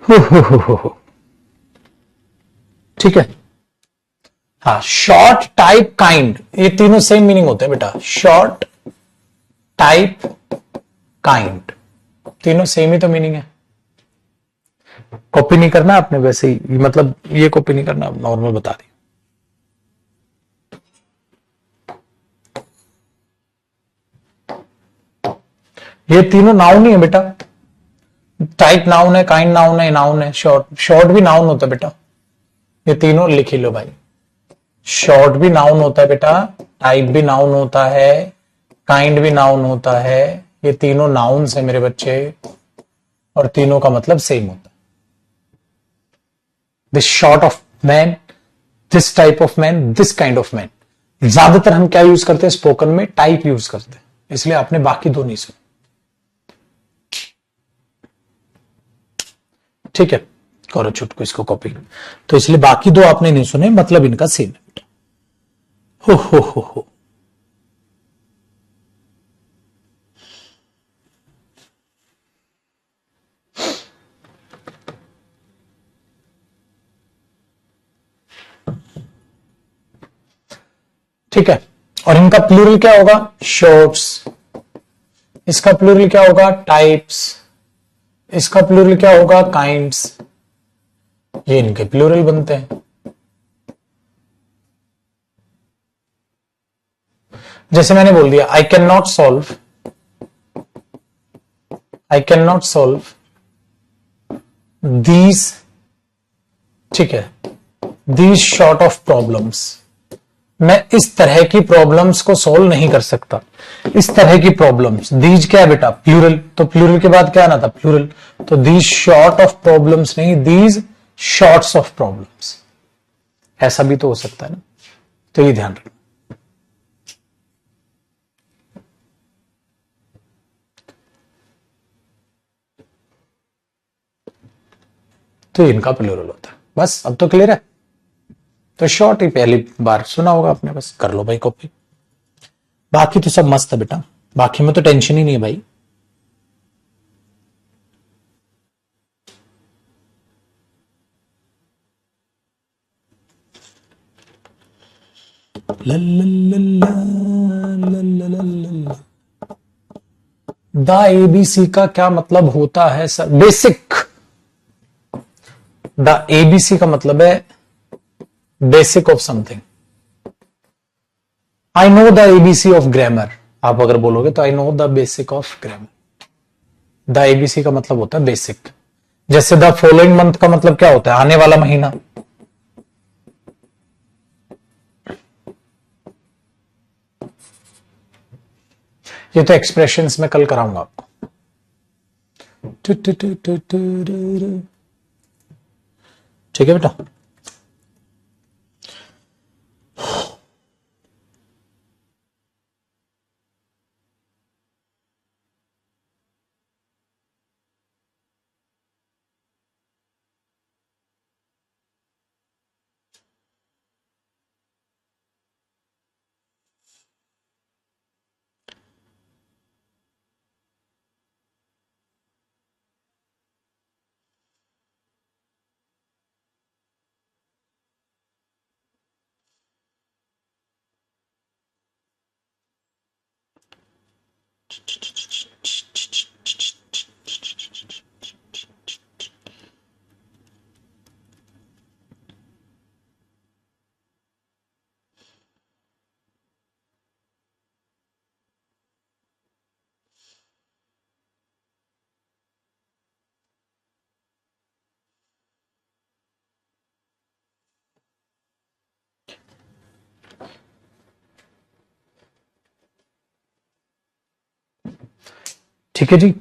Speaker 1: हो। ठीक है, हाँ, शॉर्ट, टाइप, काइंड, ये तीनों सेम मीनिंग होते हैं बेटा। शॉर्ट, टाइप, काइंड, तीनों सेम ही तो मीनिंग है। कॉपी नहीं करना आपने, वैसे ही मतलब ये कॉपी नहीं करना, नॉर्मल बता दी। ये तीनों नाउन ही है बेटा। टाइप नाउन है, काइंड नाउन है, नाउन है, शॉर्ट, शॉर्ट भी नाउन होता है बेटा। ये तीनों लिख ही लो भाई। शॉर्ट भी नाउन होता है बेटा, टाइप भी नाउन होता है, काइंड भी नाउन होता है। ये तीनों नाउन्स है मेरे बच्चे, और तीनों का मतलब सेम होता है। This short of man, this type of man, this kind of man. ज्यादातर हम क्या यूज करते हैं स्पोकन में, टाइप यूज करते हैं, इसलिए आपने बाकी दो नहीं सुने। ठीक है, करो छुटको इसको कॉपी। तो इसलिए बाकी दो आपने नहीं सुने, मतलब इनका सेम है बेटा। हो। ठीक है। और इनका प्लूरल क्या होगा? शॉर्ट्स। इसका प्लूरल क्या होगा? टाइप्स। इसका प्लूरल क्या होगा? काइंड्स। ये इनके प्लूरल बनते हैं। जैसे मैंने बोल दिया I can not solve these, ठीक है, दीज शॉर्ट ऑफ प्रॉब्लम्स। मैं इस तरह की प्रॉब्लम्स को सॉल्व नहीं कर सकता। इस तरह की प्रॉब्लम्स, दीज क्या है बेटा? प्लूरल। तो प्लूरल के बाद क्या आना था? प्लूरल। तो दीज शॉर्ट ऑफ प्रॉब्लम्स नहीं, दीज शॉर्ट्स ऑफ प्रॉब्लम्स। ऐसा भी तो हो सकता है ना, तो ये ध्यान रखना। तो इनका प्लूरल होता है। बस अब तो क्लियर है। तो शॉर्ट ही पहली बार सुना होगा आपने, बस कर लो भाई कॉपी। बाकी तो सब मस्त है बेटा, बाकी में तो टेंशन ही नहीं है भाई। द एबीसी का क्या मतलब होता है सर? बेसिक। द एबीसी का मतलब है basic of something. I know the ABC of grammar, आप अगर बोलोगे तो I know the basic of grammar. The ABC का मतलब होता है बेसिक। जैसे द फॉलोइंग मंथ का मतलब क्या होता है? आने वाला महीना। ये तो एक्सप्रेशंस में कल कराऊंगा आपको। ठीक है बेटा। ठीक है जी।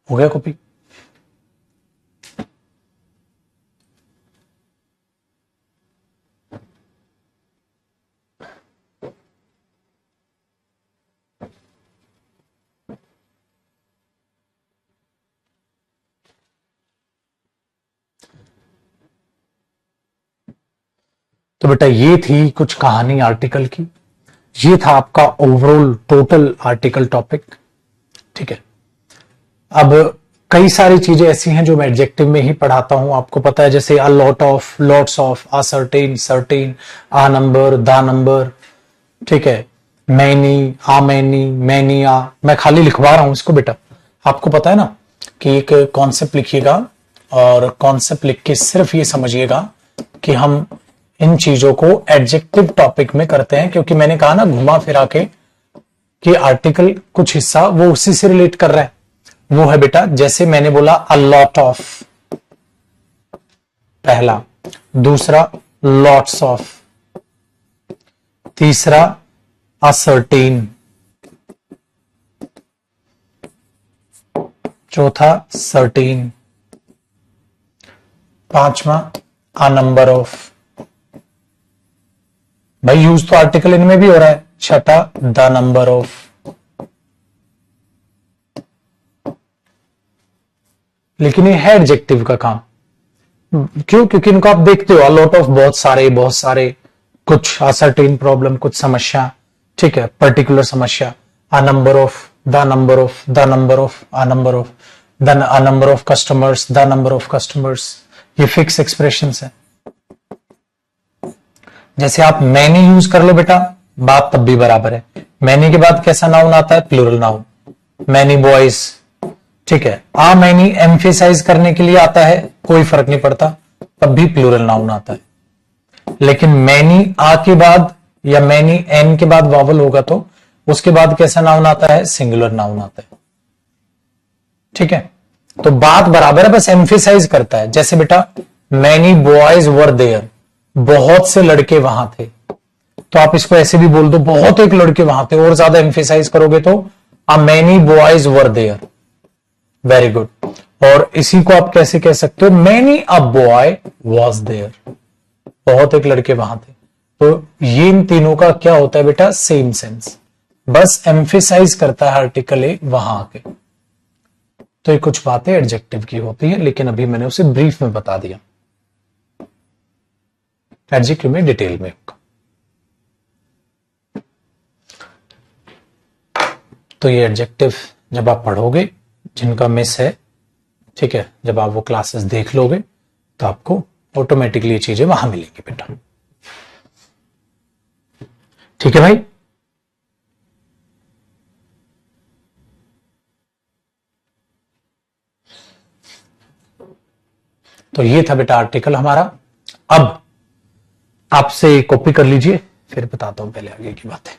Speaker 1: हो गया कॉपी? तो बेटा ये थी कुछ कहानी आर्टिकल की। ये था आपका ओवरऑल टोटल आर्टिकल टॉपिक। ठीक है। अब कई सारी चीजें ऐसी हैं जो मैं एडजेक्टिव में ही पढ़ाता हूं, आपको पता है, जैसे a lot of, lots of, a certain, certain, a number, the number. ठीक है। Many, a many, many a. मैं खाली लिखवा रहा हूं इसको बेटा। आपको पता है ना कि एक कॉन्सेप्ट लिखिएगा और कॉन्सेप्ट लिख के सिर्फ ये समझिएगा कि हम इन चीजों को एडजेक्टिव टॉपिक में करते हैं, क्योंकि मैंने कहा ना घुमा फिरा के कि आर्टिकल कुछ हिस्सा वो उसी से रिलेट कर रहा है। वो है बेटा, जैसे मैंने बोला अ लॉट ऑफ, पहला। दूसरा लॉट्स ऑफ। तीसरा अ सर्टेन। चौथा सर्टेन। पांचवा अ नंबर ऑफ। भाई यूज तो आर्टिकल इनमें भी हो रहा है। छठा द नंबर ऑफ। लेकिन ये है एडजेक्टिव का काम। क्यों? क्योंकि इनको आप देखते हो, अ लॉट ऑफ बहुत सारे, बहुत सारे, कुछ असर्टेन प्रॉब्लम, कुछ समस्या, ठीक है, पर्टिकुलर समस्या। A number of, the number of, the number of, a number of, the number of customers, the number of customers. ये फिक्स एक्सप्रेशंस है। जैसे आप मैनी यूज कर लो बेटा, बात तब भी बराबर है। मैनी के बाद कैसा नाउन आता है? Plural noun. मैनी बॉयज, ठीक है। आ मैनी एम्फेसाइज करने के लिए आता है, कोई फर्क नहीं पड़ता, तब भी प्लूरल नाउन आता है। लेकिन मैनी आ के बाद या मैनी एन के बाद वावल होगा तो उसके बाद कैसा नाउन आता है? सिंगुलर नाउन आता है, ठीक है। तो बात बराबर है, बस एम्फेसाइज करता है। जैसे बेटा मैनी बॉयज वर देयर, बहुत से लड़के वहां थे, तो आप इसको ऐसे भी बोल दो, बहुत एक लड़के वहां थे। और ज्यादा एम्फेसाइज करोगे तो a many boys were there, very good. और इसी को आप कैसे कह सकते हो? Many a boy was there, बहुत एक लड़के वहां थे। तो ये इन तीनों का क्या होता है बेटा? सेम सेंस, बस एम्फेसाइज करता है आर्टिकल ए वहां आके। तो ये कुछ बातें एडजेक्टिव की होती है, लेकिन अभी मैंने उसे ब्रीफ में बता दिया, एडजेक्टिव में डिटेल में होगा। तो ये एडजेक्टिव जब आप पढ़ोगे, जिनका मिस है, ठीक है, जब आप वो क्लासेस देख लोगे तो आपको ऑटोमेटिकली ये चीजें वहां मिलेंगी बेटा, ठीक है भाई। तो ये था बेटा आर्टिकल हमारा। अब आपसे कॉपी कर लीजिए, फिर बताता हूं पहले आगे की बातें।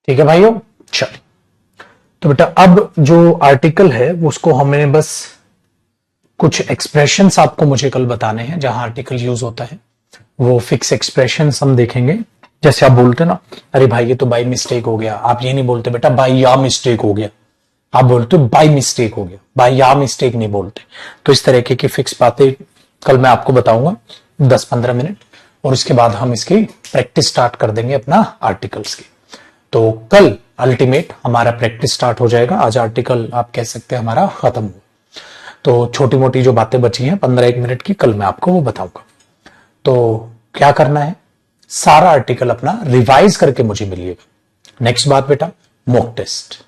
Speaker 1: ठीक है भाइयों, चलो। तो बेटा अब जो आर्टिकल है उसको हमने बस कुछ एक्सप्रेशंस आपको मुझे कल बताने हैं जहां आर्टिकल यूज होता है, वो फिक्स एक्सप्रेशंस हम देखेंगे। जैसे आप बोलते ना, अरे भाई ये तो बाई मिस्टेक हो गया, आप ये नहीं बोलते बेटा बाई या मिस्टेक हो गया, आप बोलते हो बाई मिस्टेक हो गया, बाई या मिस्टेक नहीं बोलते। तो इस तरीके की फिक्स बातें कल मैं आपको बताऊंगा 10-15 मिनट, और उसके बाद हम इसकी प्रैक्टिस स्टार्ट कर देंगे अपना आर्टिकल्स की। तो कल अल्टीमेट हमारा प्रैक्टिस स्टार्ट हो जाएगा, आज आर्टिकल आप कह सकते हैं हमारा खत्म हुआ। तो छोटी मोटी जो बातें बची हैं 15-1 मिनट की, कल मैं आपको वो बताऊंगा। तो क्या करना है, सारा आर्टिकल अपना रिवाइज करके मुझे मिलिएगा। नेक्स्ट बात बेटा, मॉक टेस्ट।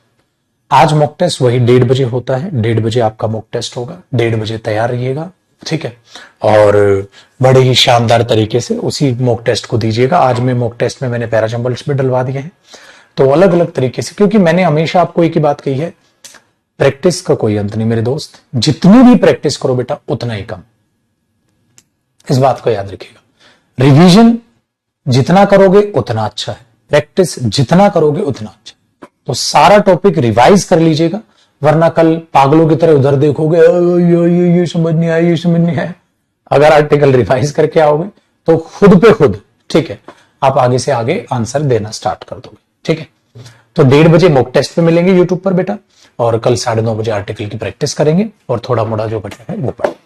Speaker 1: आज मॉक टेस्ट वही 1:30 बजे होता है, 1:30 बजे आपका मॉक टेस्ट होगा, 1:30 बजे तैयार रहिएगा, ठीक है। और बड़े ही शानदार तरीके से उसी मॉक टेस्ट को दीजिएगा। आज में मॉक टेस्ट में मैंने पैराजंबल्स भी डलवा दिए हैं, तो अलग अलग तरीके से, क्योंकि मैंने हमेशा आपको एक ही बात कही है, प्रैक्टिस का कोई अंत नहीं मेरे दोस्त, जितनी भी प्रैक्टिस करो बेटा उतना ही कम, इस बात को याद रखिएगा। रिवीजन जितना करोगे उतना अच्छा है, प्रैक्टिस जितना करोगे उतना अच्छा। तो सारा टॉपिक रिवाइज कर लीजिएगा, वरना कल पागलों की तरह उधर देखोगे, ये समझ नहीं आया, ये समझ नहीं आया। अगर आर्टिकल रिवाइज करके आओगे तो खुद पे खुद, ठीक है, आप आगे से आगे आंसर देना स्टार्ट कर दोगे। ठीक है, तो 1:30 बजे मॉक टेस्ट पे मिलेंगे यूट्यूब पर बेटा, और कल 9:30 बजे आर्टिकल की प्रैक्टिस करेंगे और थोड़ा मोड़ा जो बचा है वो पढ़ेंगे।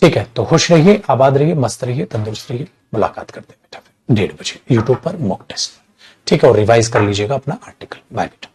Speaker 1: ठीक है, तो खुश रहिए, आबाद रहिए, मस्त रहिए, तंदुरुस्त रहिए। मुलाकात करते हैं बेटा फिर 1:30 बजे यूट्यूब पर मॉक टेस्ट। ठीक है, और रिवाइज कर लीजिएगा अपना आर्टिकल। बाय बेटा।